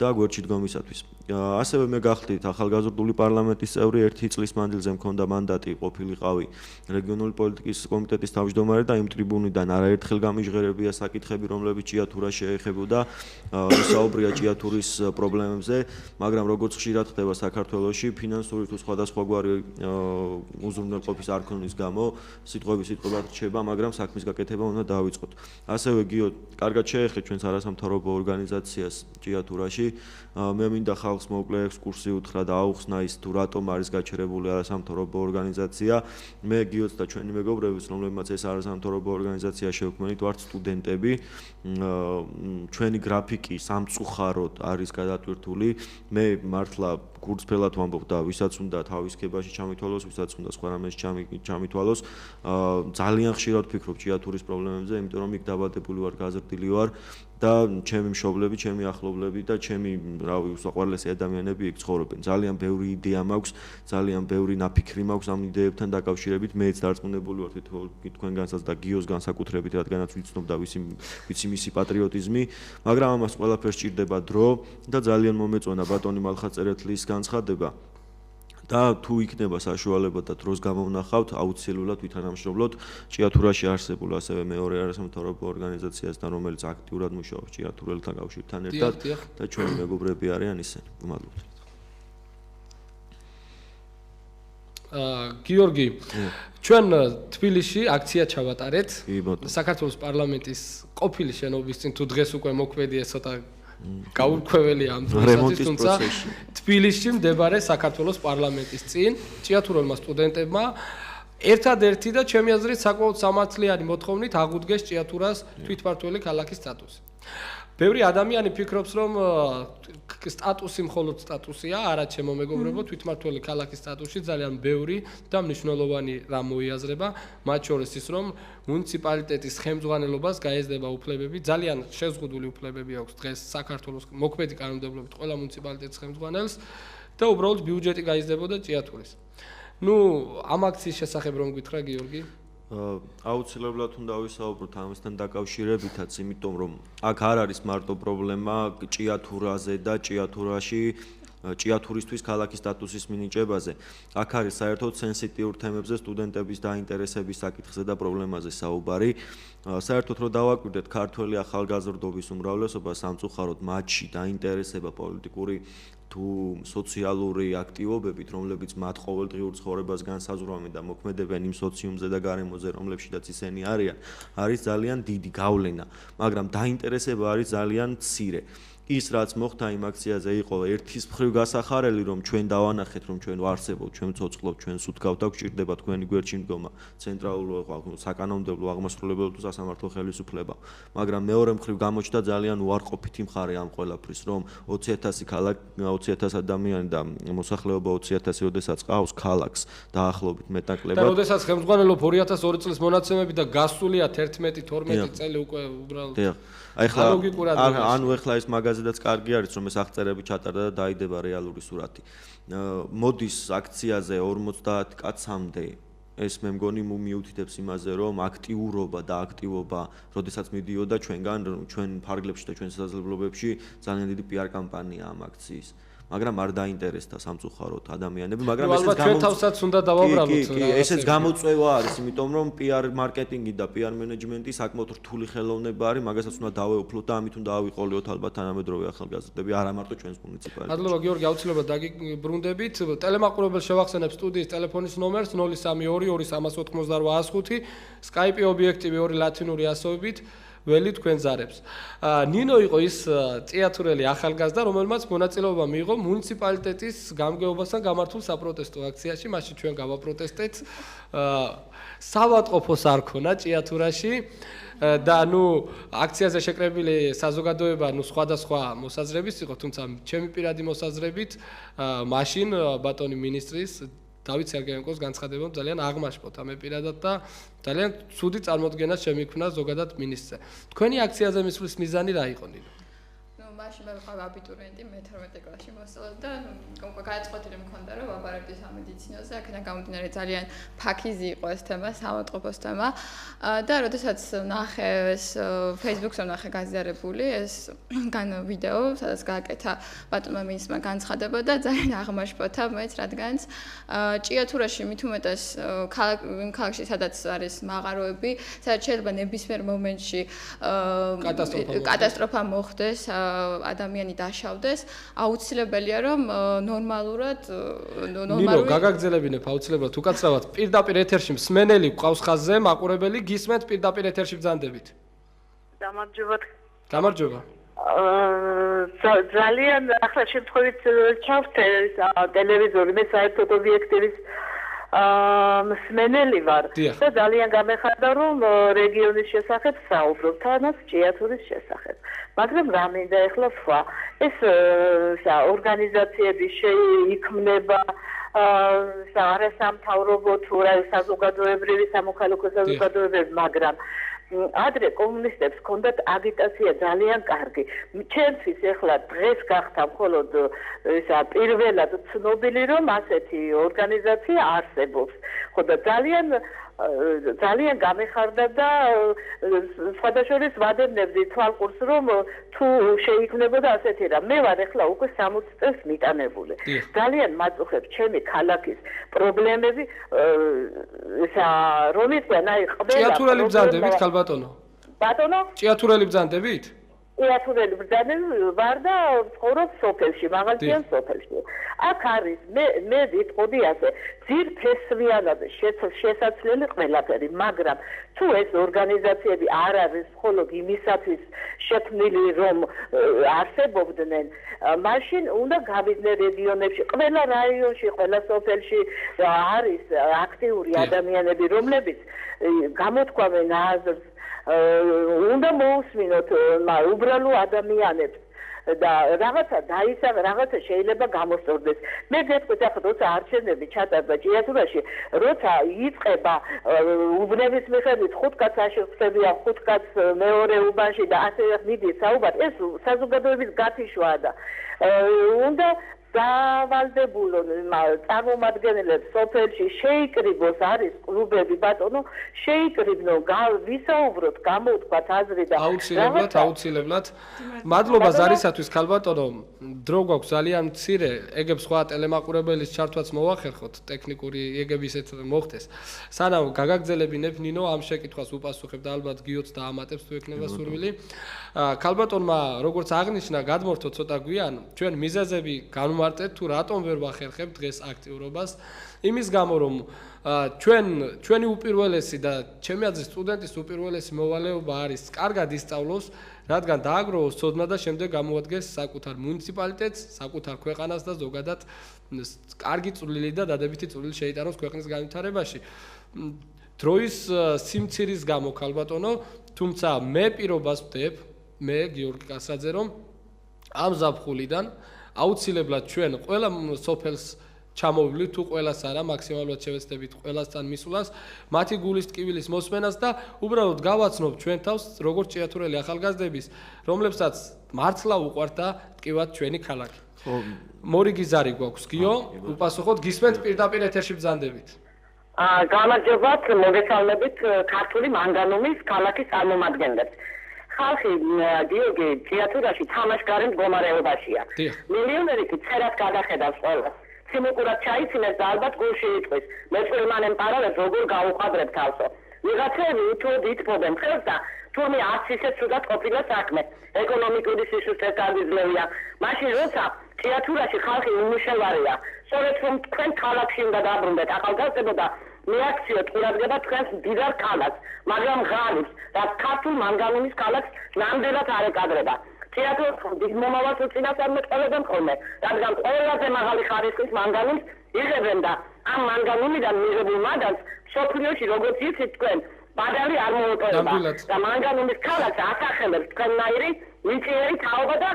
და გვერდში დგომისათვის. ასევე მე გახდით ახალგაზრდული პარლამენტის წევრი, 1 წლის მანძილზე მქონდა მანდატი, ყოფილიყავი რეგიონული პოლიტიკის კომიტეტის თავმჯდომარე და იმ ტრიბუნიდან არაერთხელ გამიჟღერებია საკითხები, რომლებიც ჭიათურას შეეხებოდა, საუბრია ჭიათურის პრობლემებზე, მაგრამ როგორც ხშირად ხდება საქართველოში, ფინანსური თუ სხვადასხვაგვარი უზრუნველყოფის არქონის გამო სიტყვები რჩება, მაგრამ საქმის გაკეთება უნდა დავიწყოთ. ასევე გიო, კარგად შეეხეთ ჩვენს არასამთავრობო ორგანიზაციას ჭიათურაში. მე მინდა ხალხს მოკლე ექსკურსი უთხრა და აუხსნა ის თუ რატომ არის გაჩერებული არასამთავრობო ორგანიზაცია. მე გიოც და ჩვენი მეგობრებიც, რომლებმაც ეს არასამთავრობო ორგანიზაცია შევქმნით, ვართ სტუდენტები. ჩვენი გრაფიკი სამწუხაროდ არის გადატვირთული. მე მართლა გულწრფელად ვამბობ და ვისაც უნდა თავის ქებაში ჩამითვალოს, ვისაც უნდა სხვა რამეში ჩამითვალოს, ძალიან ხშირად ვფიქრობ ჭიათურის პრობლემებზე, იმიტომ რომ იქ დაბადებული ვარ, გაზრდილი ვარ და ჩემი მშობლები, ჩემი ახლობლები და ჩემი, რავი, უსაყვარლესი ადამიანები იქ ცხოვრობენ. ძალიან ბევრი იდეა მაქვს, ძალიან ბევრი ნაფიქრი მაქვს ამ იდეებთან დაკავშირებით. მეც დარწმუნებული ვარ თქვენგანსაც და გიოს განსაკუთრებით, რადგანაც ვიცნობ და ვიცი მისი პატრიოტიზმი, მაგრამ ამას ყველაფერს სჭირდება დრო და ძალიან მომეწონა ბატონი მალხაწერეთლის განცხადება. და თუ იქნება საშუალება და დროს გამოვნახავთ, აუცილებლად ვითანამშრომლოთ ჭიათურაში არსებულ ასევე მეორე არასამთავრობო ორგანიზაციასთან, რომელიც აქტიურად მუშაობს ჭიათურელთა კავშირთან ერთად და ჩვენი მეგობრები არიან ისინი. მადლობთ. გიორგი, ჩვენ თბილისში აქცია ჩავატარეთ. საქართველოს პარლამენტის ყოფილი შენობის წინ, თუ დღეს უკვე მოქმედია ცოტა გაურკვეველი ამ პროცესის, თუმცა თბილისში მდებარე საქართველოს პარლამენტის წინ ჭიათურელმა სტუდენტებმა ერთადერთი და ჩემი აზრით საკმაოდ სამართლიანი მოთხოვნით აღუდგეს ჭიათურას თვითმმართველი ქალაქის სტატუსი. ბევრი ადამიანი ფიქრობს, რომ სტატუსი მხოლოდ სტატუსია, არა ჩემო მეგობრებო, თვითმმართველი ქალაქის სტატუსში ძალიან ბევრი და მნიშვნელოვანი რამ მოიაზრება, მათ შორის ის, რომ მუნიციპალიტეტის ხელმძღვანელობას გაეძნება უფლებები, ძალიან შეზღუდული უფლებები აქვს დღეს საქართველოს მოქმედი კანონმდებლობით ყველა მუნიციპალიტეტის ხელმძღვანელს და უბრალოდ ბიუჯეტი გაიზრდებოდა ჭიათურის. ამ აქციის შესახებ რომ გითხრა გიორგი? აუცილებლად უნდა ვისაუბროთ ამასთან დაკავშირებითაც, იმიტომ რომ აქ არ არის მარტო პრობლემა ჭიათურაზე და ჭიათურისთვის ქალაქის სტატუსის მინიჭებაზე. აქ არის საერთოდ სენსიტიურ თემებზე სტუდენტების დაინტერესების საკითხზე და პრობლემაზე საუბარი. საერთოდ რომ დავაკვირდეთ ქართველი ახალგაზრდობის უმრავლესობა სამწუხაროდ მათში დაინტერესება პოლიტიკური თუ სოციალური აქტივობებით, რომლებიც მათ ყოველდღიურ ცხოვრებას განსაზღვრავენ და მოქმედებენ იმ სოციუმზე და გარემოზე, რომლებშიც ისინი არიან, არის ძალიან დიდი გავლენა, მაგრამ დაინტერესება არის ძალიან მცირე. ის რაც მოხდა იმ აქციაზე იყო ერთის მხრივ გასახარელი, რომ ჩვენ დავანახეთ, რომ ჩვენ ვარსებობთ, ჩვენ ვცოცხლობთ, ჩვენ სუდგავთ და გვჭირდება თქვენი გვერდში მდგომა ცენტრალურ საკანონმდებლო აღმასრულებელ თუ სასამართლო ხელისუფლება. მაგრამ მეორე მხრივ გამოჩნდა ძალიან უარყოფითი მხარე ამ ყველაფრის, რომ 20,000 ადამიანი და მოსახლეობა 20,000, როდესაც ყავს ქალაქს დაახლოებით მეტნაკლებად. და როდესაც ხელმძღვანელობ 2002 წლის მონაცემები და გასულია 11-12 წელი უკვე უბრალოდ ახლა ანუ ახლა ეს მაღაზია აქციაზედაც კარგი არის, რომ ეს აღწერები ჩატარდა და დაიდება რეალური სურათი. მოდის აქციაზე 50 კაცამდე ეს მე მგონი მიუთითებს იმაზე, რომ აქტიურობა და აქტივობა, როდესაც მიდიოდა ჩვენგან, ჩვენ ფარგლებში და ჩვენ შესაძლებლობებში ძალიან დიდი PR კამპანია ამ აქციის. მაგრამ არ დაინტერესდა სამწუხაროდ ადამიანები, მაგრამ ესეც ჩვენ თავსაც უნდა დავაბრალოთ. ესეც გამოწვევა არის, იმიტომ რომ PR მარკეტინგი და PR მენეჯმენტი საკმაოდ რთული ხელოვნება არის, მაგასაც უნდა დავეუფლოთ და ამით უნდა ავიყოლიოთ ალბათ თანამედროვე ახალგაზრდები, არა მარტო ჩვენს მუნიციპალიტეტში. მადლობა გიორგი, აუცილებლად დაგიბრუნდებით. ტელემაყურებელს შევახსენებ სტუდიის ტელეფონის ნომერს 0322 288 Skype ობიექტივი 2 ლათინური ასოებით. ველი თქვენ ზარებს. ნინო იყო ის წიათურელი ახალგაზრდა, რომელმაც მონაწილეობა მიიღო მუნიციპალიტეტის გამგეობასთან გამართულ საპროტესტო აქციაში, მაშინ ჩვენ გავაპროტესტეთ. სავატყოფოს არ ქონა ჭიათურაში და აქციაზე შეკრებილი საზოგადოება სხვადასხვა მოსაზრების იყო, თუმცა ჩემი პირადი მოსაზრებით მაშინ ბატონი მინისტრის დავით სერგეენკოს განცხადებამ ძალიან აღმაშფოთა მე პირადად და ძალიან ცუდი წარმოდგენა შემიქმნა ზოგადად მინისტრზე. თქვენი აქციაზე მისვლის მიზანი რა იყო ნინო? მაშინ მე ვიყავ აბიტურიენტი, მე 12 კლასში მოსწავლე და უკვე გაეწყოთილი მქონდა რომ ვაბარებდი სამედიცინოზე, აქედან გამომდინარე ძალიან ფაქიზი იყო ეს თემა, საავადმყოფოს თემა და როდესაც ნახე ეს Facebook-ზე ნახე გაზიარებული ეს ვიდეო, სადაც გააკეთა ბატონმა მინისტრმა განცხადება და ძალიან აღმაშფოთა მეც, რადგანაც ჭიათურაში მით უმეტეს ქალაქში სადაც არის მაღაროები, სადაც შეიძლება ნებისმიერ მომენტში კატასტროფა მოხდეს, ადამიანი დაშავდეს, აუცილებელია რომ ნორმალურად ნინო გაგაგზელებინებ აუცილებლად უკაცრავად პირდაპირ ეთერში მსმენელი გყავს ხაზზე, მაყურებელი გისმენთ პირდაპირ ეთერში ბრძანდებით. გამარჯობა. ძალიან ახლა შემთხვევით ჩავთე ტელევიზორი, მე საერთოდ ობიექტივის მსმენელი ვარ და ძალიან გამეხარდა რომ რეგიონის შესახებ საუბრობ, თანაც ჭიათურის შესახებ. მაგრამ რა მინდა ახლა სხვა ეს ორგანიზაციები შეიქმნება არასამთავრობო თუ საზოგადოებრივი სამოქალაქო საზოგადოებები, მაგრამ ადრე კომუნისტებს ჰქონდათ აგიტაცია ძალიან კარგი. ჩემთვის ახლა დღეს გახდა მხოლოდ პირველად ცნობილი რომ ასეთი ორგანიზაცია არსებობს. ხო და ძალიან გამეხარდა და სხვადასხვა ვადებდი თვალყურს რომ თუ შეიქმნებოდა ასეთი რა. მე ვარ ახლა უკვე 60 წელს მიტანებული. ძალიან მაწუხებს ჩემი ქალაქის პრობლემები რომ იყვენ აი ყველა ჭიათურელი ბრძანდებით ხალბატონო? ბატონო? ჭიათურელი ბრძანდებით? ჭიათურელი ბრძანდები ვარ და ცხოვრობ სოფელში, მაღალწიან სოფელში. აქ არის მე ვიტყოდი ასე ძირფესვიანად შესაძლებელი ყველაფერი, მაგრამ თუ ეს ორგანიზაციები არ არის მხოლოდ იმისათვის შექმნილი რომ არსებობდნენ, მაშინ უნდა გავიდნენ რეგიონებში, ყველა რაიონში, ყველა სოფელში არის აქტიური ადამიანები, რომლებიც გამოთქვამენ აზრს, უნდა მოусმინოთ უბრალო ადამიანებს და რაღაცა დაისახ, რაღაცა შეიძლება გამოსწორდეს. მე გეტყვით ახლა როცა არჩევნები ჩატარდა ჭიათურაში, როცა იწყება უბნების მიხედვით 5 კაცს აშევხსებია, 5 კაცს მეორე უბანში და ასე მიდის საუბარი, ეს საზოგადოების გათიშვაა და უნდა დავალდებულონ წარმომადგენლებს სოფელში შეიკრიბოს არის კლუბები ბატონო შეიკრიბნო ვისაუბროთ გამოვთქვათ აზრი და აუცილებლად მადლობა ზარისათვის ხალბატონო დრო გვაქვს ძალიან მცირე ეგებ სხვა ტელემაყურებელის ჩართვაც მოვახერხოთ ტექნიკური ეგები ისეთ მოხდეს სანამ გაგაგზელებინებ ნინო ამ შეკითხვას უპასუხებ და ალბათ გიოც დაამატებს თუ ექნება სურვილი ხალბატონმა როგორც აღნიშნა გადმორთო ცოტა გვიან ჩვენ მიზეზები განვმარტეთ თუ რატომ ვერ ვახერხებთ დღეს აქტიურობას იმის გამო რომ ჩვენი უპირველესი და ჩემი აზრით სტუდენტის უპირველესი მოვალეობა არის კარგად ისწავლოს რადგან დააგროვოს ცოდნა და შემდეგ გამოადგეს საკუთარ მუნიციპალიტეტს, საკუთარ ქვეყანას და ზოგადად კარგი წვლილი და დადებითი წვლილი შეიტანოს ქვეყნის განვითარებაში. დროის სიმცირის გამო ხალბატონო, თუმცა მე პირობას ვდებ, მე გიორგი კასრაძე რომ ამ ზაფხულიდან აუცილებლად ჩვენ ყველა სოფელს ჩამოვივლით თუ ყველას არა, მაქსიმალურად შევეცდებით ყველასთან მისვლას, მათი გულის ტკივილის მოსმენას და უბრალოდ გავაცნობთ ჩვენ თავს როგორც ჭიათურელი ახალგაზრდების, რომლებსაც მართლა უყვარდა ტკივათ ჩვენი ქალაქი. მორიგი ზარი გვაქვს, გიო, უპასუხოთ, გისმენთ პირდაპირ ეთერში ბრძანდებით. გამარჯობათ, მოგესალმებით ქართული მანგანუმის ქალაქის წარმომადგენლებს. ხალხი გიორგი ჭიათურაში თამაშგარე მდგომარეობაშია. მილიონერები წერას გადახედავს ყველას. ციმიკურად ჩაიცინეს და ალბათ გულში იტყვის. მეწვერმანემ პარალელს როგორ გაუყადრებ თავსო. ვიღაცები უთუოდ იტყობენ ხელს და თურმე არც ისე ცუდად ყოფილა საქმე. ეკონომიკური სისუსტე გაგვიძლევია. მაშინ როცა ჭიათურაში ხალხი უმუშევარია, სწორედ რომ თქვენ ქალაქში უნდა დაბრუნდეთ ახალგაზრდებო და მეაქციოთ ყურადღება თქვენს მდიდარ ქალაქს, მაგრამ ღალიბს, რაც ქართულ მანგანუმის ქალაქს ნამდვილად არ ეკადრება. ჭიათურის მომავალს უწინასწარმეტყველებენ ხოლმე, რადგან ყველაზე მაღალი ხარისხის მანგანუმს იღებენ და ამ მანგანუმიდან მიღებულ მადანს მსოფლიოში როგორც იცით თქვენ, ბადალი არ მოუპოვება და მანგანუმის ქალაქს ასახელებს თქვენნაირი მიწიერი თაობა და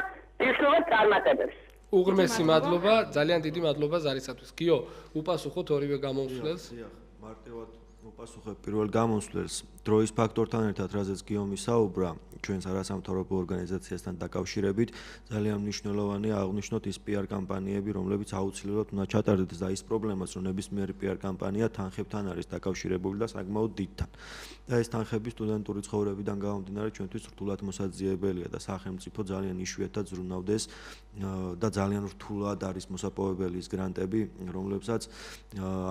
ისრულად წარმატებებს. უღრმესი მადლობა, ძალიან დიდი მადლობა ზარისათვის. გიო, უპასუხოთ ორივე გამოსვლელს. მარტივად უპასუხებ პირველ გამოსვლელს. დროის ფაქტორთან ერთად, რაზეც გიო მისაუბრა, ჩვენს არასამთავრობო ორგანიზაციასთან დაკავშირებით, ძალიან მნიშვნელოვანია აღვნიშნოთ ის PR კამპანიები, რომლებიც აუცილებლად უნდა ჩატარდეს და ის პრობლემას, რომ ნებისმიერი PR კამპანია თანხებთან არის დაკავშირებული და საკმაოდ დიდთან. და ეს თანხები სტუდენტური ცხოვრებიდან გამომდინარე ჩვენთვის რთულად მოსაძიებელია და სახელმწიფო ძალიან იშვიათად ზრუნავდეს და ძალიან რთულად არის მოსაპოვებელი ის გრანტები, რომლებსაც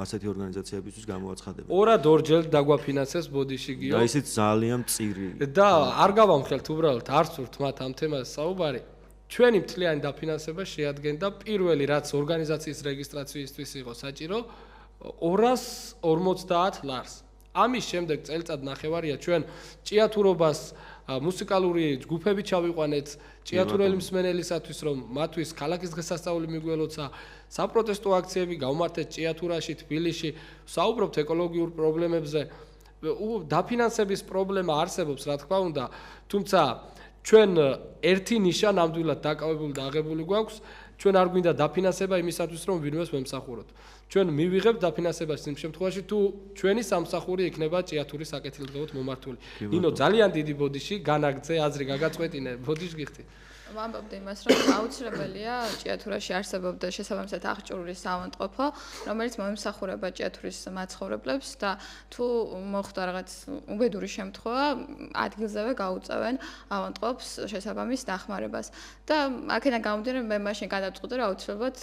ასეთი ორგანიზაციებისთვის გამოაცხადებენ. ორჯერ დაგვაფინანსეს ბოდიში გიო. და ისიც ძალიან მწირი. და არ გავამხელთ უბრალოდ არც ვrth მათ ამ თემაზე საუბარი. ჩვენი მთლიანი დაფინანსება შეადგენდა პირველი რაც ორგანიზაციის რეგისტრაციისთვის იყო საჭირო 250 ლარს. ამის შემდეგ წელიწად ნახევარია ჩვენ ჭიათურობას მუსიკალური ჯგუფები ჩავიყვანეთ ჭიათურელი მსმენელისათვის რომ მათთვის ქალაქის დღესასწაული მიგველოცა საპროტესტო აქციები გავმართეთ ჭიათურაში, თბილისში, საუბრობთ ეკოლოგიურ პრობლემებზე. დაფინანსების პრობლემა არსებობს, რა თქმა უნდა, თუმცა ჩვენ ერთი ნიშა ნამდვილად დაკავებული და აღებული გვაქვს, ჩვენ არ გვინდა დაფინანსება იმისათვის, რომ ვინმეს ვემსახუროთ. ჩვენ მივიღებთ დაფინანსებას იმ შემთხვევაში, თუ ჩვენი სამსახური იქნება ჭიათურის საკეთილდღეოდ მომართული. ნინო, ძალიან დიდი ბოდიში, განაგრძე, აზრი გაგაწყვეტინე, ბოდიში გიხდი. ვამბობდი იმას, რომ აუცილებელია ჭიათურაში არსებობდა შესაბამისად აღჭურვილი საავადმყოფო, რომელიც მოემსახურება ჭიათურის მაცხოვრებლებს და თუ მოხდა რაღაც უბედური შემთხვევა, ადგილზევე გაუწევენ ავადმყოფს შესაბამის დახმარებას. და აქედან გამომდინარე, მე მაშინ გადავწყვიტე, რომ აუცილებლად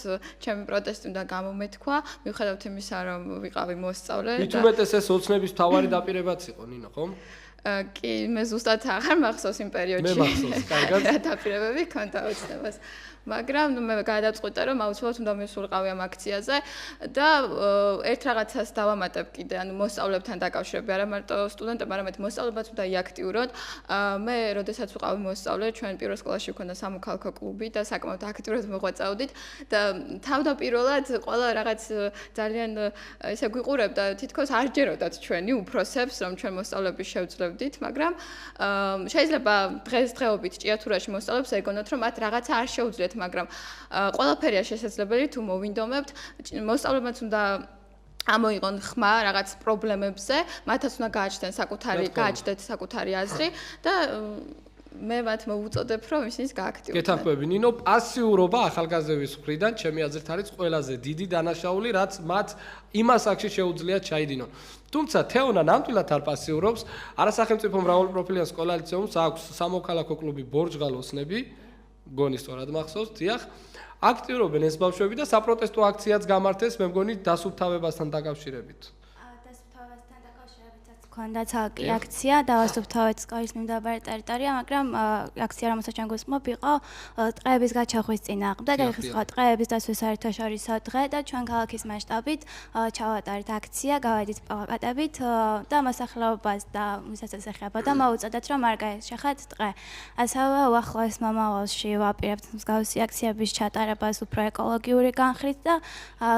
ჩემი პროტესტი უნდა გამომეთქვა, მიუხედავად იმისა, რომ ვიყავი მოსწავლე. მით უმეტეს ეს ოცნების მთავარი დაპირებაც იყო, ნინო, ხომ? კი, მე ზუსტად აღარ მახსოვს იმ პერიოდში. მე მახსოვს, კარგად. დაპირებები ქონდა ოცნებას. მაგრამ მე გადავწყვიტე, რომ აუცილებლად უნდა მისულყავი ამ აქციაზე და ერთ რაღაცას დავამატებ კიდე, ანუ მოსწავლებთან დაკავშირებით, არა მარტო სტუდენტებთან, არამედ მოსწავლებაც უნდა იაქტიურონ. მე, როდესაც ვიყავი მოსწავლე, ჩვენ პირველ სკოლაში გვქონდა სამოქალაქო კლუბი და საკმაოდ აქტიურად მოღვაწეოდით და თავდაპირველად ყველა რაღაც ძალიან ესე გვიყურებდა, თითქოს არ ჯეროდათ ჩვენი უფროსებს, რომ ჩვენ მოსწავლეები შევძლევდით, მაგრამ შეიძლება დღესდღეობით ჭიათურაში მოსწავლეებს ეგონოთ, რომ მათ რაღაცა არ შეუძლიათ, მაგრამ ყველაფერია შესაძლებელი თუ მოვინდომებთ, მოსწავლებელს უნდა ამოიღონ ხმა რაღაც პრობლემებზე, მათაც უნდა გააჩნდეთ საკუთარი აზრი და მე მათ მოვუწოდებ, რომ ისინი გააქტიურდნენ. გეთანხმები, ნინო, პასიურობა ახალგაზრდების მხრიდან, ჩემი აზრით არის ყველაზე დიდი დანაშაული, რაც მათ იმას აქში შეუძლიათ ჩაიდინონ. თუმცა თეონა ნამდვილად არ პასიურობს, არასახელმწიფო მრავალპროფილიან სკოლა ლიცეუმს აქვს სამოქალაქო კლუბი ბორჯღალოსნები, გონი სწორად მახსოვს, დიახ. აქტიურობენ ეს ბავშვები და საპროტესტო აქციაც გამართეს, მე მგონი დასუფთავებასთან დაკავშირებით. დასუფთავებასთან დაკავშირებითაც ქონდა ცალკე აქცია, დავასუფთავეთ სკოლის მიმდებარე ტერიტორია, მაგრამ აქცია, რომელსაც ჩვენ გვესმობ, იყო ტყეების გაჩახვის წინააღმდეგ, ეხლა ტყეების დაცვის საერთაშორისო დღე და ჩვენ ქალაქის მასშტაბით ჩავატარეთ აქცია, გავედით პლაკატებით და მოსახლეობას და ვისაც ეხება და მოუწოდეთ, რომ არ გაეშეხათ ტყე. ასევე უახლოეს მომავალში ვაპირებთ მსგავსი აქციების ჩატარებას უფრო ეკოლოგიური განხრით და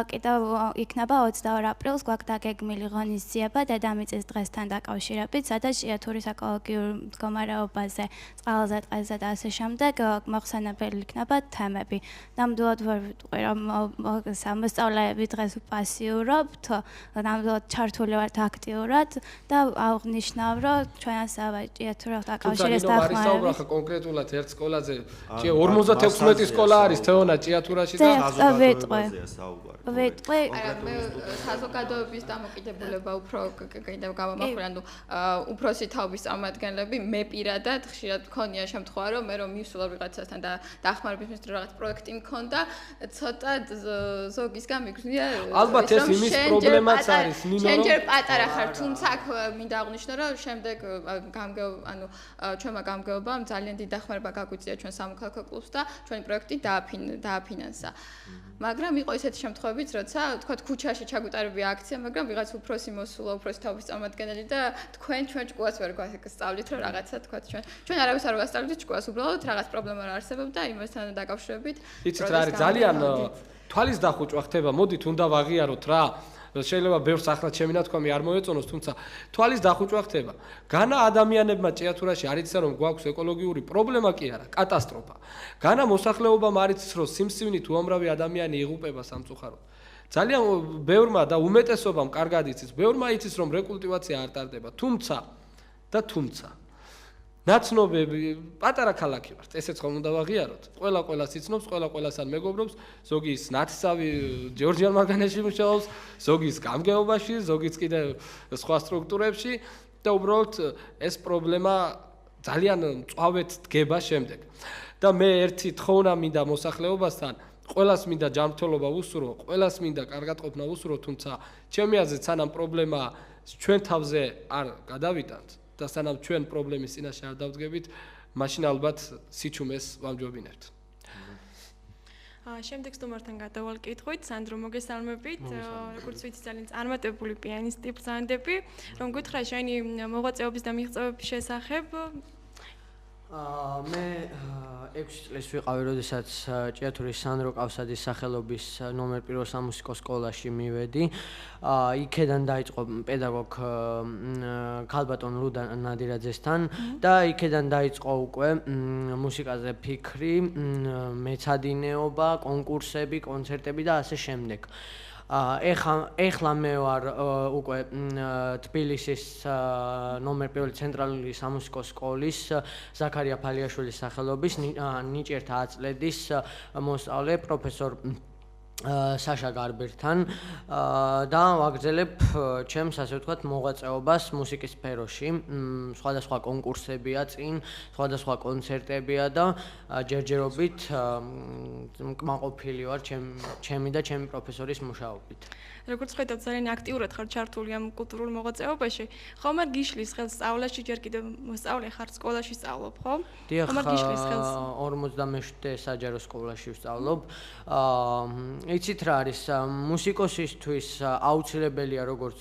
კიდევ იქნება 22 აპრილს გვაქვს დაგეგმილი ღონისძიება დედამიწის დღესთან დაკავშირებით, სადაც ჭიათურის ეკოლოგიურ მდგომარეობაზე, წყალზე, ტყეზე და ასე შემდეგ მოხსენებელი იქნება თემები. ნამდვილად ვერ ვიტყვი, რომ მოსწავლეები დღეს პასიურობთ, ნამდვილად ჩართული ვართ აქტიურად და აღნიშნავ, რომ ჩვენ ასევე ჭიათურის დაკავშირების დახმარებით. ხა კონკრეტულად ერთ სკოლაზე 56 სკოლა არის თეონა ჭიათურაში და ვიტყვი. არა, მე საზოგადოების დამოკიდებულება უფრო კიდევ გავამახვილე, ანუ უფროსი თაობის წარმომადგენლები მე პირადად ხშირად მქონია შემთხვევა, რომ მე რომ მივსულარ ვიღაცასთან და დახმარების მისდრო რაღაც პროექტი მქონდა, ცოტა ზოგისგან მიგვზნია ალბათ ეს იმის პრობლემაც არის, ნინო, რომ ჯერ პატარა ხარ, თუმცა აქ მინდა აღვნიშნო, რომ შემდეგ ჩვენმა გამგეობამ ძალიან დიდი დახმარება გაგვიწია ჩვენ სამოქალაქო კლუბს და ჩვენი პროექტი დააფინანსა. მაგრამ იყო ისეთი შემთხვევებიც, როცა თქვა ქუჩაში ჩაგუტარებია აქცია, მაგრამ ვიღაც უფროსი მოსულა, უფროსი თაობის წარმომადგენელი და თქვენ ჩვენ ჭკუას ვერ გვასწავლით, რომ რაღაცა თქვა ჩვენ არავის არ ვასწავლით ჭკუას, უბრალოდ რაღაც პრობლემა არ არსებობდა იმასთან დაკავშირებით. იცით რა არის ძალიან თვალის დახუჭვა ხდება, მოდით უნდა ვაღიაროთ რა. შეიძლება ბევრს ახლა ჩემი ნათქვამი არ მოეწონოს, თუმცა თვალის დახუჭვა ხდება. განა ადამიანებმა ჭიათურაში არ იციან რომ გვაქვს ეკოლოგიური პრობლემა კი არა, კატასტროფა. განა მოსახლეობამ არ იცის რომ სიმსივნით უამრავი ადამიანი იღუპება სამწუხაროდ. ძალიან ბევრმა და უმეტესობამ კარგად იცის, ბევრმა იცის რომ რეკულტივაცია არ ტარდება, თუმცა ნაცნობები პატარა ქალაქი ვართ, ესეც ხომ უნდა ვაღიაროთ. ყველას იცნობს, ყველას არ მეგობრობს, ზოგი ის ნათსავი ჯორჯიან მაგანეში მუშაობს, ზოგი ის გამგეობაში, ზოგი კიდე სხვა სტრუქტურებში და უბრალოდ ეს პრობლემა ძალიან მწვავედ დგება შემდეგ. და მე ერთი თხოვნა მინდა მოსახლეობასთან, ყველას მინდა ჯანმრთელობა უსურო, ყველას მინდა კარგად ყოფნა უსურო, თუმცა ჩემი აზრით სანამ პრობლემა ჩვენ თავზე არ გადავიტანთ და სანამ ჩვენ პრობლემის წინაშე არ დავდგებით, მაშინ ალბათ სიჩუმეს ვამჯობინებთ. შემდეგ სტუმართან გადავალკითხვით, სანდრო მოგესალმებით. როგორც ვიცი, ძალიან წარმატებული პიანისტი ბრძანდები, რომ გითხრა შენი მოღვაწეობის და მიღწევების შესახებ. მე 6 წლის ვიყავი, როდესაც ჭიათურის სანდრო კავსაძის სახელობის ნომერ 1 სამუსიკო სკოლაში მივედი. იქედან დაიწყო პედაგოგ ქალბატონ ლუდა ნადირაძესთან და იქედან დაიწყო უკვე მუსიკაზე ფიქრი, მეცადინეობა, კონკურსები, კონცერტები და ასე შემდეგ. ეხლა მე ვარ უკვე თბილისის ნომერ 1 ცენტრალური სამუსიკო სკოლის ზაქარია ფალიაშვილის სახელობის ნიჭიერთა აწლედის მოსწავლე პროფესორ საშა გარბერთან და ვაგრძელებ ჩემს ასე ვთქვათ მოღვაწეობას მუსიკის სფეროში. სხვადასხვა კონკურსებია წინ, სხვადასხვა კონცერტებია და ჯერჯერობით კმაყოფილი ვარ ჩემი და ჩემი პროფესორის მუშაობით. როგორც ხედავთ, ძალიან აქტიურად ხარ ჩართული ამ კულტურულ მოღვაწეობაში. ხომ არ გიშლის ხელს სწავლაში, ჯერ კიდევ მოსწავლე ხარ, სკოლაში სწავლობ, ხო? ხომ არ გიშლის ხელს? 47 საჯარო სკოლაში ვსწავლობ. იცით რა არის, მუსიკოსისთვის აუცილებელია როგორც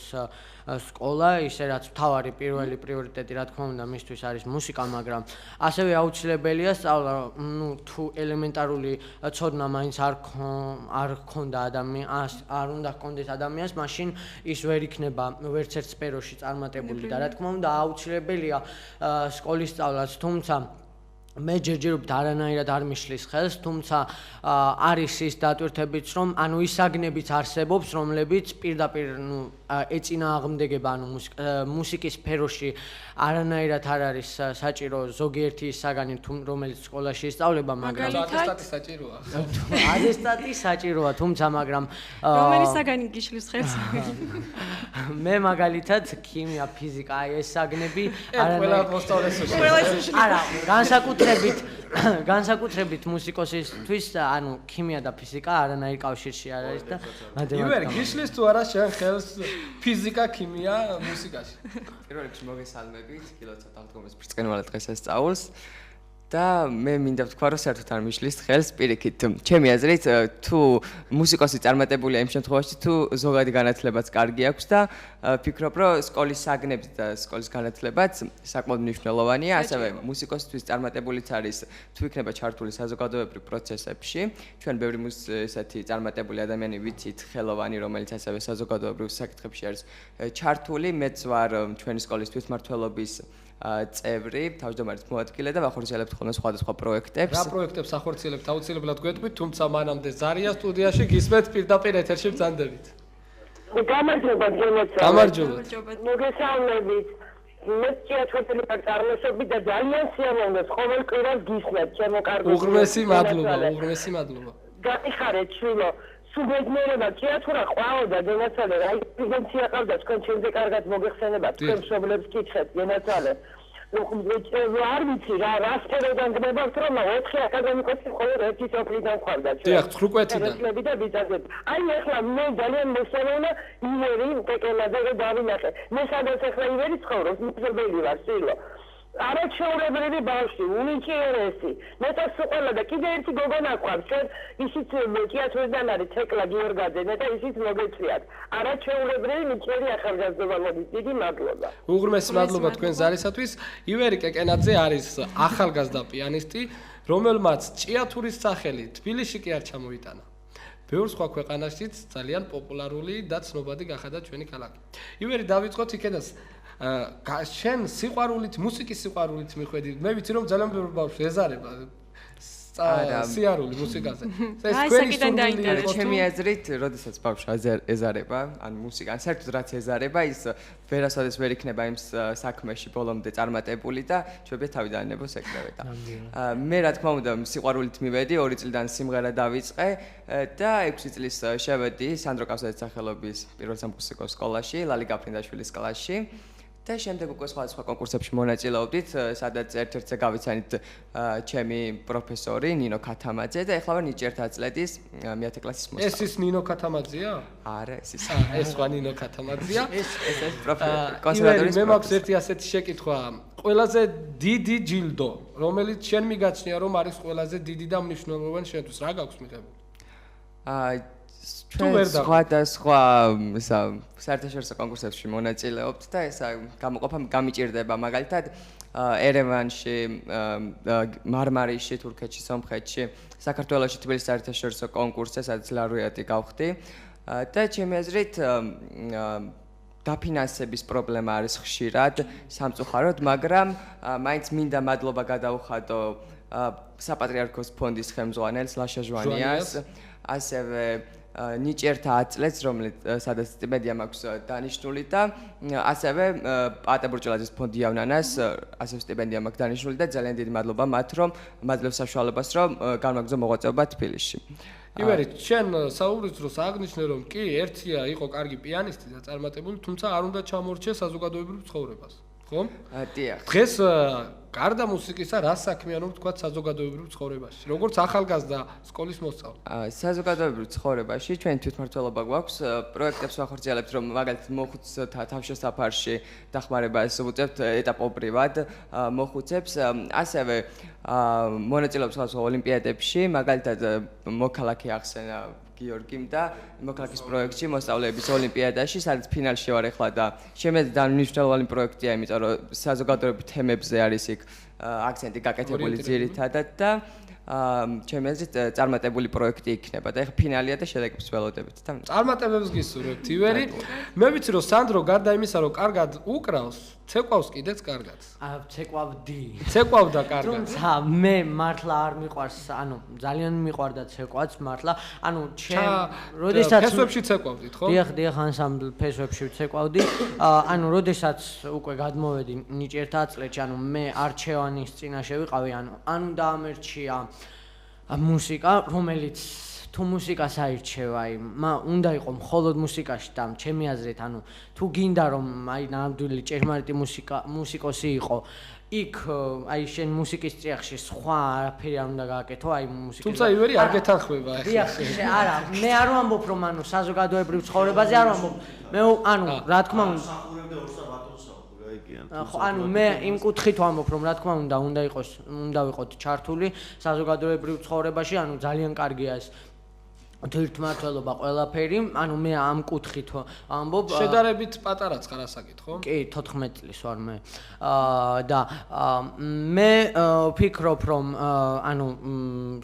სკოლა, ისე რაც მთავარი პირველი პრიორიტეტი რა თქმა უნდა მისთვის არის მუსიკა, მაგრამ ასევე აუცილებელია სწავლა, თუ ელემენტარული ცოდნა მაინც არ ქონდა ადამიანს, არ უნდა ჰქონდეს ადამიანს, მაშინ ის ვერ იქნება ვერც ერთ სფეროში წარმატებული და რა თქმა უნდა აუცილებელია სკოლის სწავლაც, თუმცა მე ჯერჯერობით არანაირად არ მიშლის ხელს, თუმცა არის ის დატვირთებიც, რომ ის საგნებიც არსებობს, რომლებიც პირდაპირ ეწინააღმდეგება მუსიკის სფეროში არანაირად არ არის საჭირო ზოგიერთი საგანი, რომელიც სკოლაში ისწავლება, მაგრამ ატესტატი საჭიროა. ატესტატი საჭიროა, თუმცა მაგრამ რომელი საგანი გიშლის ხელს? მე მაგალითად ქიმია, ფიზიკა, ეს საგნები ყველა მოსწავლეს არა, განსაკუთრებით მუსიკოსისთვის, ქიმია და ფიზიკა არანაირ კავშირში არ არის და მათემატიკა. ივერ გიშლის თუ არა შენ ხელს ფიზიკა, ქიმია, მუსიკაში? პირველ რიგში მოგესალმებით, კილოცოთ აღდგომის ბრწყინვალე დღესასწაულს. და მე მინდა ვთქვა, რომ საერთოდ არ მიშლის ხელს პირიქით. ჩემი აზრით, თუ მუსიკოსი წარმატებულია იმ შემთხვევაში, თუ ზოგადი განათლებაც კარგი აქვს და ფიქრობ, რომ სკოლის საგნებს და სკოლის განათლებაც საკმაოდ მნიშვნელოვანია, ასევე მუსიკოსთვის წარმატებულიც არის თუ იქნება ჩართული საზოგადოებრივ პროცესებში. ჩვენ ბევრი ესეთი წარმატებული ადამიანი ვიცით, ხელოვანი, რომელიც ასევე საზოგადოებრივ საკითხებში არის ჩართული. მეც ვარ ჩვენი სკოლის თვითმმართველობის წევრი, თავმჯდომარის მოადგილე და ვახორციელებთ ხოლმე სხვადასხვა პროექტებს. რა პროექტებს ახორციელებთ აუცილებლად გვეტყვით, თუმცა მანამდე ზარია სტუდიაში გისმენთ პირდაპირ ეთერში ბრძანდებით. გამარჯობა გემოცა. გამარჯობა. მოგესალმებით. მე ჭიათურთელი წარმოსები და ძალიან სიამოვნებს ყოველ კვირას გისმენთ ჩემო კარგო. უღრმესი მადლობა. გაიხარეთ შვილო. სუბედნიერება ჭიათურა ყვაოდა გენაცვალე რა პრეზიდენცია ყავდა თქვენ ჩემზე კარგად მოგეხსენება თქვენ მშობლებს კითხეთ გენაცვალე არ ვიცი რა სფეროდან გნებავთ რომ 4 აკადემიკოსი მხოლოდ ერთი სოფლიდან ხარდა დიახ ხრუკვეთიდან და ბიზნესები აი ახლა მე ძალიან მოსწავლეა ივერი პეკელაძე დავინახე მე სადაც ახლა ივერი ცხოვრობს მიწველი ვარ სილო არაჩვეულებრივი ბავშვი, უნიჭიერესი. მეტად სუყელა და კიდე ერთი გოგონა ყავს. ჩვენ ისიც ჭიათურიდან არის თეკლა გიორგაძე და ისიც მოგეწიათ. არაჩვეულებრივი ნიჭიერი ახალგაზრდობა მოდის. დიდი მადლობა. უღრმესი მადლობა თქვენ ზარისათვის. ივერი კეკენაძე არის ახალგაზრდა პიანისტი, რომელმაც ჭიათურის სახელი თბილისში კი არ ჩამოიტანა. ბევრ სხვა ქვეყანაშიც ძალიან პოპულარული და ცნობადი გახადა ჩვენი ქალაქი. ივერი დავიწყოთ იქედას შენ სიყვარულით, მუსიკის სიყვარულით მიხვედი. მე ვიცი რომ ძალიან ბევრი ბავშვი ეზარება სიარული მუსიკაზე. ეს საერთოდ დაინტერესებს. ჩემი აზრით, როდესაც ბავშვი ეზარება, ან მუსიკა, ან საერთოდ რაც ეზარება, ის ვერასოდეს ვერ იქნება იმ საქმეში ბოლომდე წარმატებული და ჩვენებია თავიდან ნებოს ეკრევე და. მე რა თქმა უნდა, სიყვარულით მივედი, 2 წლიდან სიმღერა დავიწყე და 6 წლის შევედი სანდრო კავსაძის სახელობის პირველ სამუსიკო სკოლაში, ლალი გაფრინდაშვილის კლასში. და შემდეგ უკვე სხვა კონკურსებში მონაწილეობდით, სადაც ერთ-ერთზე გავიცანით ჩემი პროფესორი ნინო ქათამაძე და ეხლა ვარ ნიჭიერთა აწლედის მე-10 კლასის მოსწავლე. ეს ის ნინო ქათამაძეა? არა, ეს ის. ეს სხვა ნინო ქათამაძეა. ეს კონსერვატორიის. მე მაქვს ერთი ასეთი შეკითხვა. ყველაზე დიდი ჯილდო, რომელიც შენ მიგაჩნია, რომ არის ყველაზე დიდი და მნიშვნელოვანი შენთვის, რა გაქვს მიღებული? ჩვენ სხვადასხვა საერთაშორისო კონკურსებში მონაწილეობთ და ეს გამოყოფა გამიჭირდება მაგალითად ერევანში, მარმარისში, თურქეთში, სომხეთში, საქართველოში თბილისის საერთაშორისო კონკურსზე, სადაც ლაურეატი გავხდი და ჩემი აზრით დაფინანსების პრობლემა არის ხშირად სამწუხაროდ, მაგრამ მაინც მინდა მადლობა გადაუხადო საპატრიარქოს ფონდის ხელმძღვანელს ლაშა ჟვანიას, ასევე ნიჭიერთა აწლედს, სადაც სტიპენდია მაქვს დანიშნული და ასევე პატა ბურჭულაძის ფონდი იავნანას, ასევე სტიპენდია მაქვს დანიშნული და ძალიან დიდი მადლობა მათ, რომ მადლობს საშუალებას, რომ გამაგზო მოღვაწეობა თბილისში. ივერი, შენ საუბრის დროს აღნიშნე, რომ კი, ერთია იყო კარგი პიანისტი და წარმატებული, თუმცა არ უნდა ჩამორჩე საზოგადოებრივ ცხოვრებას. ხო? დიახ. დღეს გარდა მუსიკისა რა საქმეა რომ თქვა საზოგადოებრივ ცხოვრებაში? როგორც ახალგაზრდა სკოლის მოსწავლე. საზოგადოებრივ ცხოვრებაში ჩვენ თვითმმართველობა გვაქვს, პროექტებს ვახორციელებთ, რომ მაგალითად მოხუცთა თავშესაფარში დახმარებას ვუწევთ ეტაპობრივად მოხუცებს, ასევე მონაწილეობს სხვადასხვა ოლიმპიადებში, მაგალითად მოქალაქე ახსენა გიორგიმ და მოქალაქის პროექტში მოსწავლეების ოლიმპიადაში, სადაც ფინალში ვარ ახლა და შემეძლო მნიშვნელოვანი პროექტია, იმიტომ რომ საზოგადოებრივ თემებზე არის იქ აქცენტი გაკეთებული ძირითადად და ჩემი აზრით წარმატებული პროექტი იქნება და ეხლა ფინალია და შედეგებს ველოდებით და წარმატებებს გისურვებთ ივერი. მე ვიცი რომ სანდრო გარდა იმისა რომ კარგად უკრავს, ცეკვავს კიდეც კარგად. ცეკვავდი. ცეკვავდა კარგად. თუმცა მე მართლა არ მიყვარს, ძალიან მიყვარდა ცეკვაც მართლა. როდესაც ფესვებში ცეკვავდით, ხო? დიახ, ანსამბლ ფესვებში ცეკვავდი. როდესაც უკვე გადმოვედი ნიჭიერთა აწლედში, მე არჩევანის წინაშე ვიყავი, დაამერჩია მუსიკა, რომელიც თუ მუსიკას აირჩევა, უნდა იყო მხოლოდ მუსიკაში და ჩემი აზრით, თუ გინდა რომ ნამდვილი ჭეშმარიტი მუსიკოსი იყო, იქ შენ მუსიკის წიაღში სხვა არაფერი არ უნდა გააკეთო, მუსიკის. თუმცა ივერი არ გეთანხმება ახლა. დიახ, არა, მე არ ვამბობ რომ საზოგადოებრივ ცხოვრებაზე არ ვამბობ. მე რა თქმა უნდა ანუ მე იმ კუთხით ვამბობ, რომ რა თქმა უნდა ვიყოთ ჩართული საზოგადოებრივ ცხოვრებაში, ანუ ძალიან კარგია ეს თვითმმართველობა ყველაფერი, ანუ მე ამ კუთხით ამბობ. შედარებით პატარაც ხარ ასაკით, ხო? კი, 14 წლის ვარ მე. და მე ვფიქრობ, რომ ანუ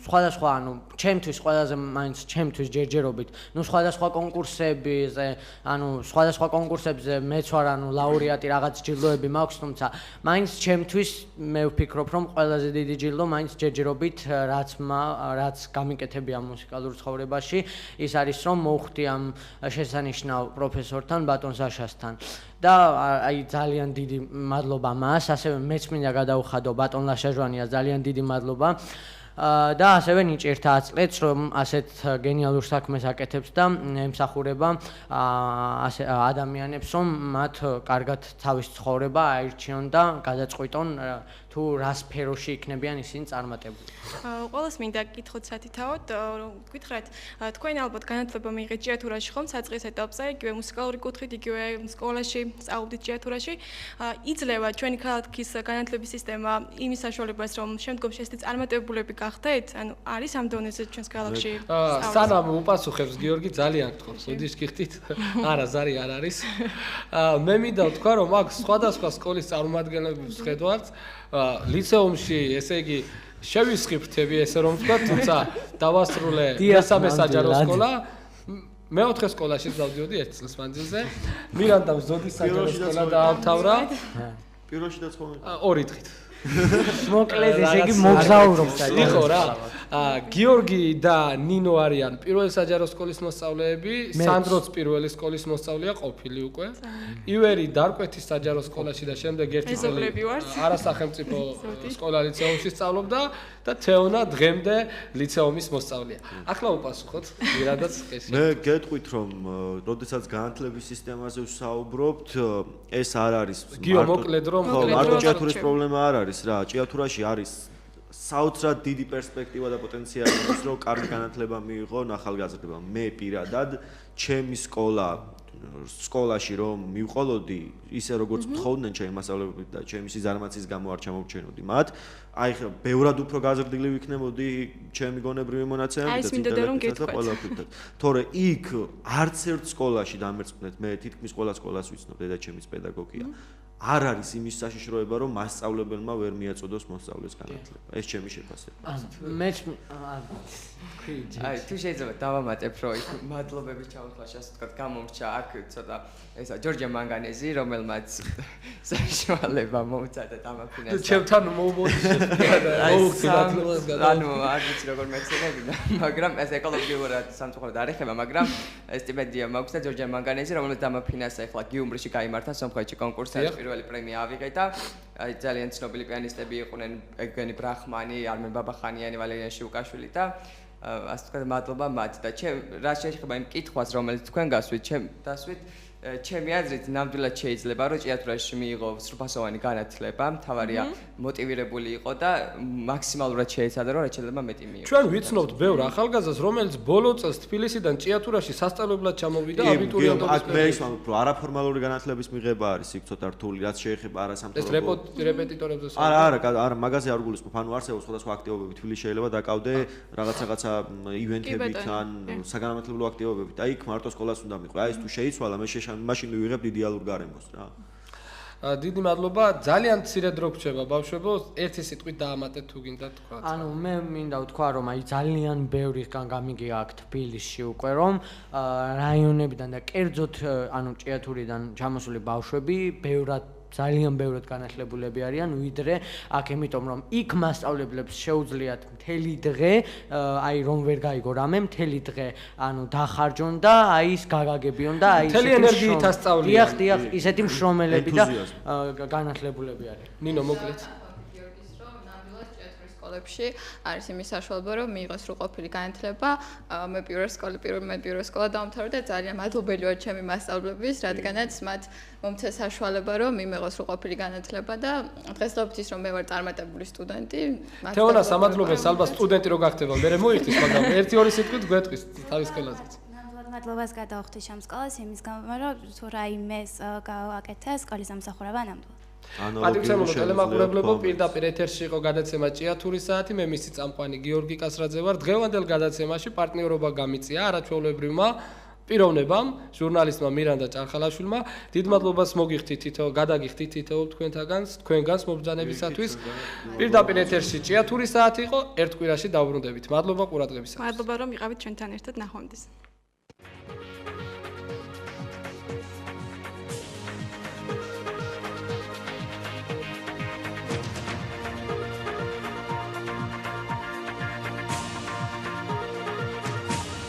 სხვადასხვა, ანუ ჩემთვის ყველაზე მაინც ჩემთვის ჯერჯერობით, სხვადასხვა კონკურსებზე, ანუ სხვადასხვა კონკურსებზე მეც ვარ, ანუ ლაურეატი რაღაც ჯილდოები მაქვს, თუმცა მაინც ჩემთვის მე ვფიქრობ, რომ ყველაზე დიდი ჯილდო მაინც ჯერჯერობით რაც გამიკეთებია მუსიკალურ ცხოვრებაში. ის არის რომ მოვხვდი ამ შესანიშნავ პროფესორთან ბატონ საშასთან და აი ძალიან დიდი მადლობა მას, ასევე მეც მინდა გადავხადო ბატონ ლაშაჟვანიას ძალიან დიდი მადლობა და ასევე ნიჭიერთა აწლეთს რომ ასეთ გენიალურ საქმეს აკეთებს და ემსახურება ადამიანებს რომ მათ კარგად თავის ცხოვრება აირჩიონ და გადაწყვიტონ თუ რა სფეროში იქნებიან ისინი წარმატებული. ყველას მინდა კითხოთ სათითაოდ, გითხრათ, თქვენ ალბათ განათლება მიიღეთ ჭიათურაში ხომ საწყის ეტაპზე, იგივე მუსიკალური კუთხით, იგივე სკოლაში, სწავლობდით ჭიათურაში. იძლევა ჩვენი ქალაქის განათლების სისტემა იმის საშუალებას, რომ შემდგომ შეესწავლეთ წარმატებულები გახდეთ? ანუ არის ამ დონეზე ჩვენს ქალაქში? სანამ უპასუხებს გიორგი ძალიან გთხოვს, უდის გიხდით? არა, ზარი არ არის. მე მინდა ვთქვა, რომ აქ სხვადასხვა სკოლის წარმომადგენლებს ვხედავთ. ლიცეუმში, ესე იგი, შევისხიფრთები, ესე რომ ვთქვა, თუმცა დავასრულე მესამე საჯარო სკოლა. მეოთხე სკოლაში დავდიოდი 1 წლის მანძილზე. მირანდამ ზოდის საჯარო სკოლა დაამთავრა. პირველში დაწყობილი? 2 დღით. მოკლედ ესე იგი მოგზაურობს იყო რა. გიორგი და ნინო არიან პირველი საჯარო სკოლის მოსწავლეები, სანდროც პირველი სკოლის მოსწავლეა ყოფილი უკვე. ივერი დარკვეთის საჯარო სკოლაში და შემდეგ ერთი წელი არასახელმწიფო სკოლა ლიცეუმში სწავლობდა და თეონა დღემდე ლიცეუმის მოსწავლეა. ახლა უპასუხოთ, ვირადაც ეს. მე გეტყვით რომ როდესაც განათლების სისტემაზე ვსაუბრობთ, ეს არ არის მარტო ჭიათურის პრობლემა არ არის რა. ჭიათურაში არის საოცრად დიდი პერსპექტივა და პოტენციალი ის რომ კარგი განათლება მიიღონ ახალგაზრდებმა. მე პირადად ჩემი სკოლაში რომ მივყოლოდი ისე როგორც თხოვდნენ ჩემი მასწავლებლები და ჩემი სიზარმაცის გამო არ ჩამოვჩენოდი მათ, აი ხა ბევრად უფრო გაზრდილი ვიქნებოდი ჩემი გონებრივი მონაცემებით და ინტელექტით და ყველაფრით. თორე იქ არც ერთ სკოლაში დამერწმუნეთ, მე თითქმის ყველა სკოლას ვიცნობ, დედაჩემის პედაგოგია. არ არის იმის საშიშროება, რომ მასწავლებელმა ვერ მიაწოდოს მოსწავლეს განათლება. ეს ჩემი შეფასება. მეც აი თუ შეიძლება დავამატებ, რომ მადლობები ჩავთვალ ასე ვთქვათ, გამომრჩა აქ ცოტა ესა ჯორჯია მანგანეზი, რომელმაც საშუალება მოუწა და დამაფინანსა. ჩემთან მოუმოდი ანუ არ ვიცი როგორ მეცნებინა, მაგრამ ეს ეკოლოგიურად სამწუხაროდ არ ეხება, მაგრამ სტიპენდია მაქვს და ჯორჯია მანგანეზი, რომელმაც დამაფინანსა ახლა გიუმრიში გაიმართა სომხეთში კონკურსი. პირველი პრემია ავიღე და აი ძალიან ცნობილი პიანისტები იყვნენ ეგენი ბრახმანი, არმენ ბაბახანიანი, ვალერიან შიუკაშვილი და ასე ვთქვათ მადლობა მათ და რა შეეხება იმ კითხვას რომელიც თქვენ გასვით, ჩემი აზრით ნამდვილად შეიძლება რომ ჭიათურაში მიიღო სრულფასოვანი განათლება, მთავარია მოტივირებული იყო და მაქსიმალურად შეეცადა რომ რაც შეიძლება მეტი მიიღო. ჩვენ ვიცნობთ ბევრ ახალგაზრდას, რომელიც ბოლო წელს თბილისიდან ჭიათურაში სასწავლებლად ჩამოვიდა აბიტურიენტობის. აქ მე ისმამობ, რომ არაფორმალური განათლების მიღება არის იქ ცოტა რთული, რაც შეეხება არასამთავრობო. ეს რეპეტიტორებზე არა, მაგაზე არ გულისხმობ, ანუ არსებობს სხვადასხვა აქტივობები, თბილისში შეიძლება დაკავდე რაღაცა ივენთებით ან საგანმანათლებლო აქტივობებით. აი იქ მარტო სკოლას უნდა მიყვე. აი ეს თუ შეიცვალა, მე მაშინ ვიღებ იდეალურ გარემოს რა. დიდი მადლობა, ძალიან მცირე დრო გრჩება ბავშვებო, ერთი სიტყვით დაამატეთ თუ გინდა თქვა. ანუ მე მინდა ვთქვა რომ აი ძალიან ბევრისგან გამიგია აქ თბილისში უკვე რომ რაიონებიდან და კერძოდ ანუ ჭიათურიდან ჩამოსული ბავშვები ძალიან ბევრად განათლებულები არიან ვიდრე აქ, იმიტომ რომ იქ მასწავლებლებს შეუძლიათ მთელი დღე აი რომ ვერ გაიგო რამე მთელი დღე ანუ დახარჯონ და აი ის გაგაგებიონ და აი მთელი ენერგიით ასწავლიან. დიახ, ისეთი მშრომელები და განათლებულები არიან. ნინო მოკლედ სკოლებში არის იმის საშუალება რომ მიიღოს სრულყოფილი განათლება. მე პირველ სკოლა დავამთავრე და ძალიან მადლობელი ვარ ჩემი მასწავლებლების, რადგანაც მათ მომცა საშუალება რომ მიიღოს სრულყოფილი განათლება და დღესდღეობით ის რომ მე ვარ წარმატებული სტუდენტი. თეონა სამადლობეს ალბათ სტუდენტი რო გახდება, მე მოიხდის, მაგრამ 1-2 სიტყვით გვეტყვის თავის სკოლაზეც. მადლობას გადავხდი ჩემ სკოლას იმის გამო, რომ თუ რაიმეს გააკეთე სკოლის ამსახურება ნამდვილად. პატივცემულო ტელემაყურებლებო, პირდაპირ ეთერში იყო გადაცემა ჭიათურის საათი, მე მისი წამყვანი გიორგი კასრაძე ვარ. დღევანდელ გადაცემაში პარტნიორობა გამიწია არაჩვეულებრივმა პიროვნებამ, ჟურნალისტმა მირანდა ჭარხალაშვილმა. დიდ მადლობას გადაგიხდით თითოეულ თქვენგანს მობრძანებისათვის. პირდაპირ ეთერში ჭიათურის საათი იყო, ერთ კვირაში დავბრუნდებით. მადლობა ყურადღებისათვის. მადლობა რომ იყავით ჩვენთან ერთად, ნახვამდის.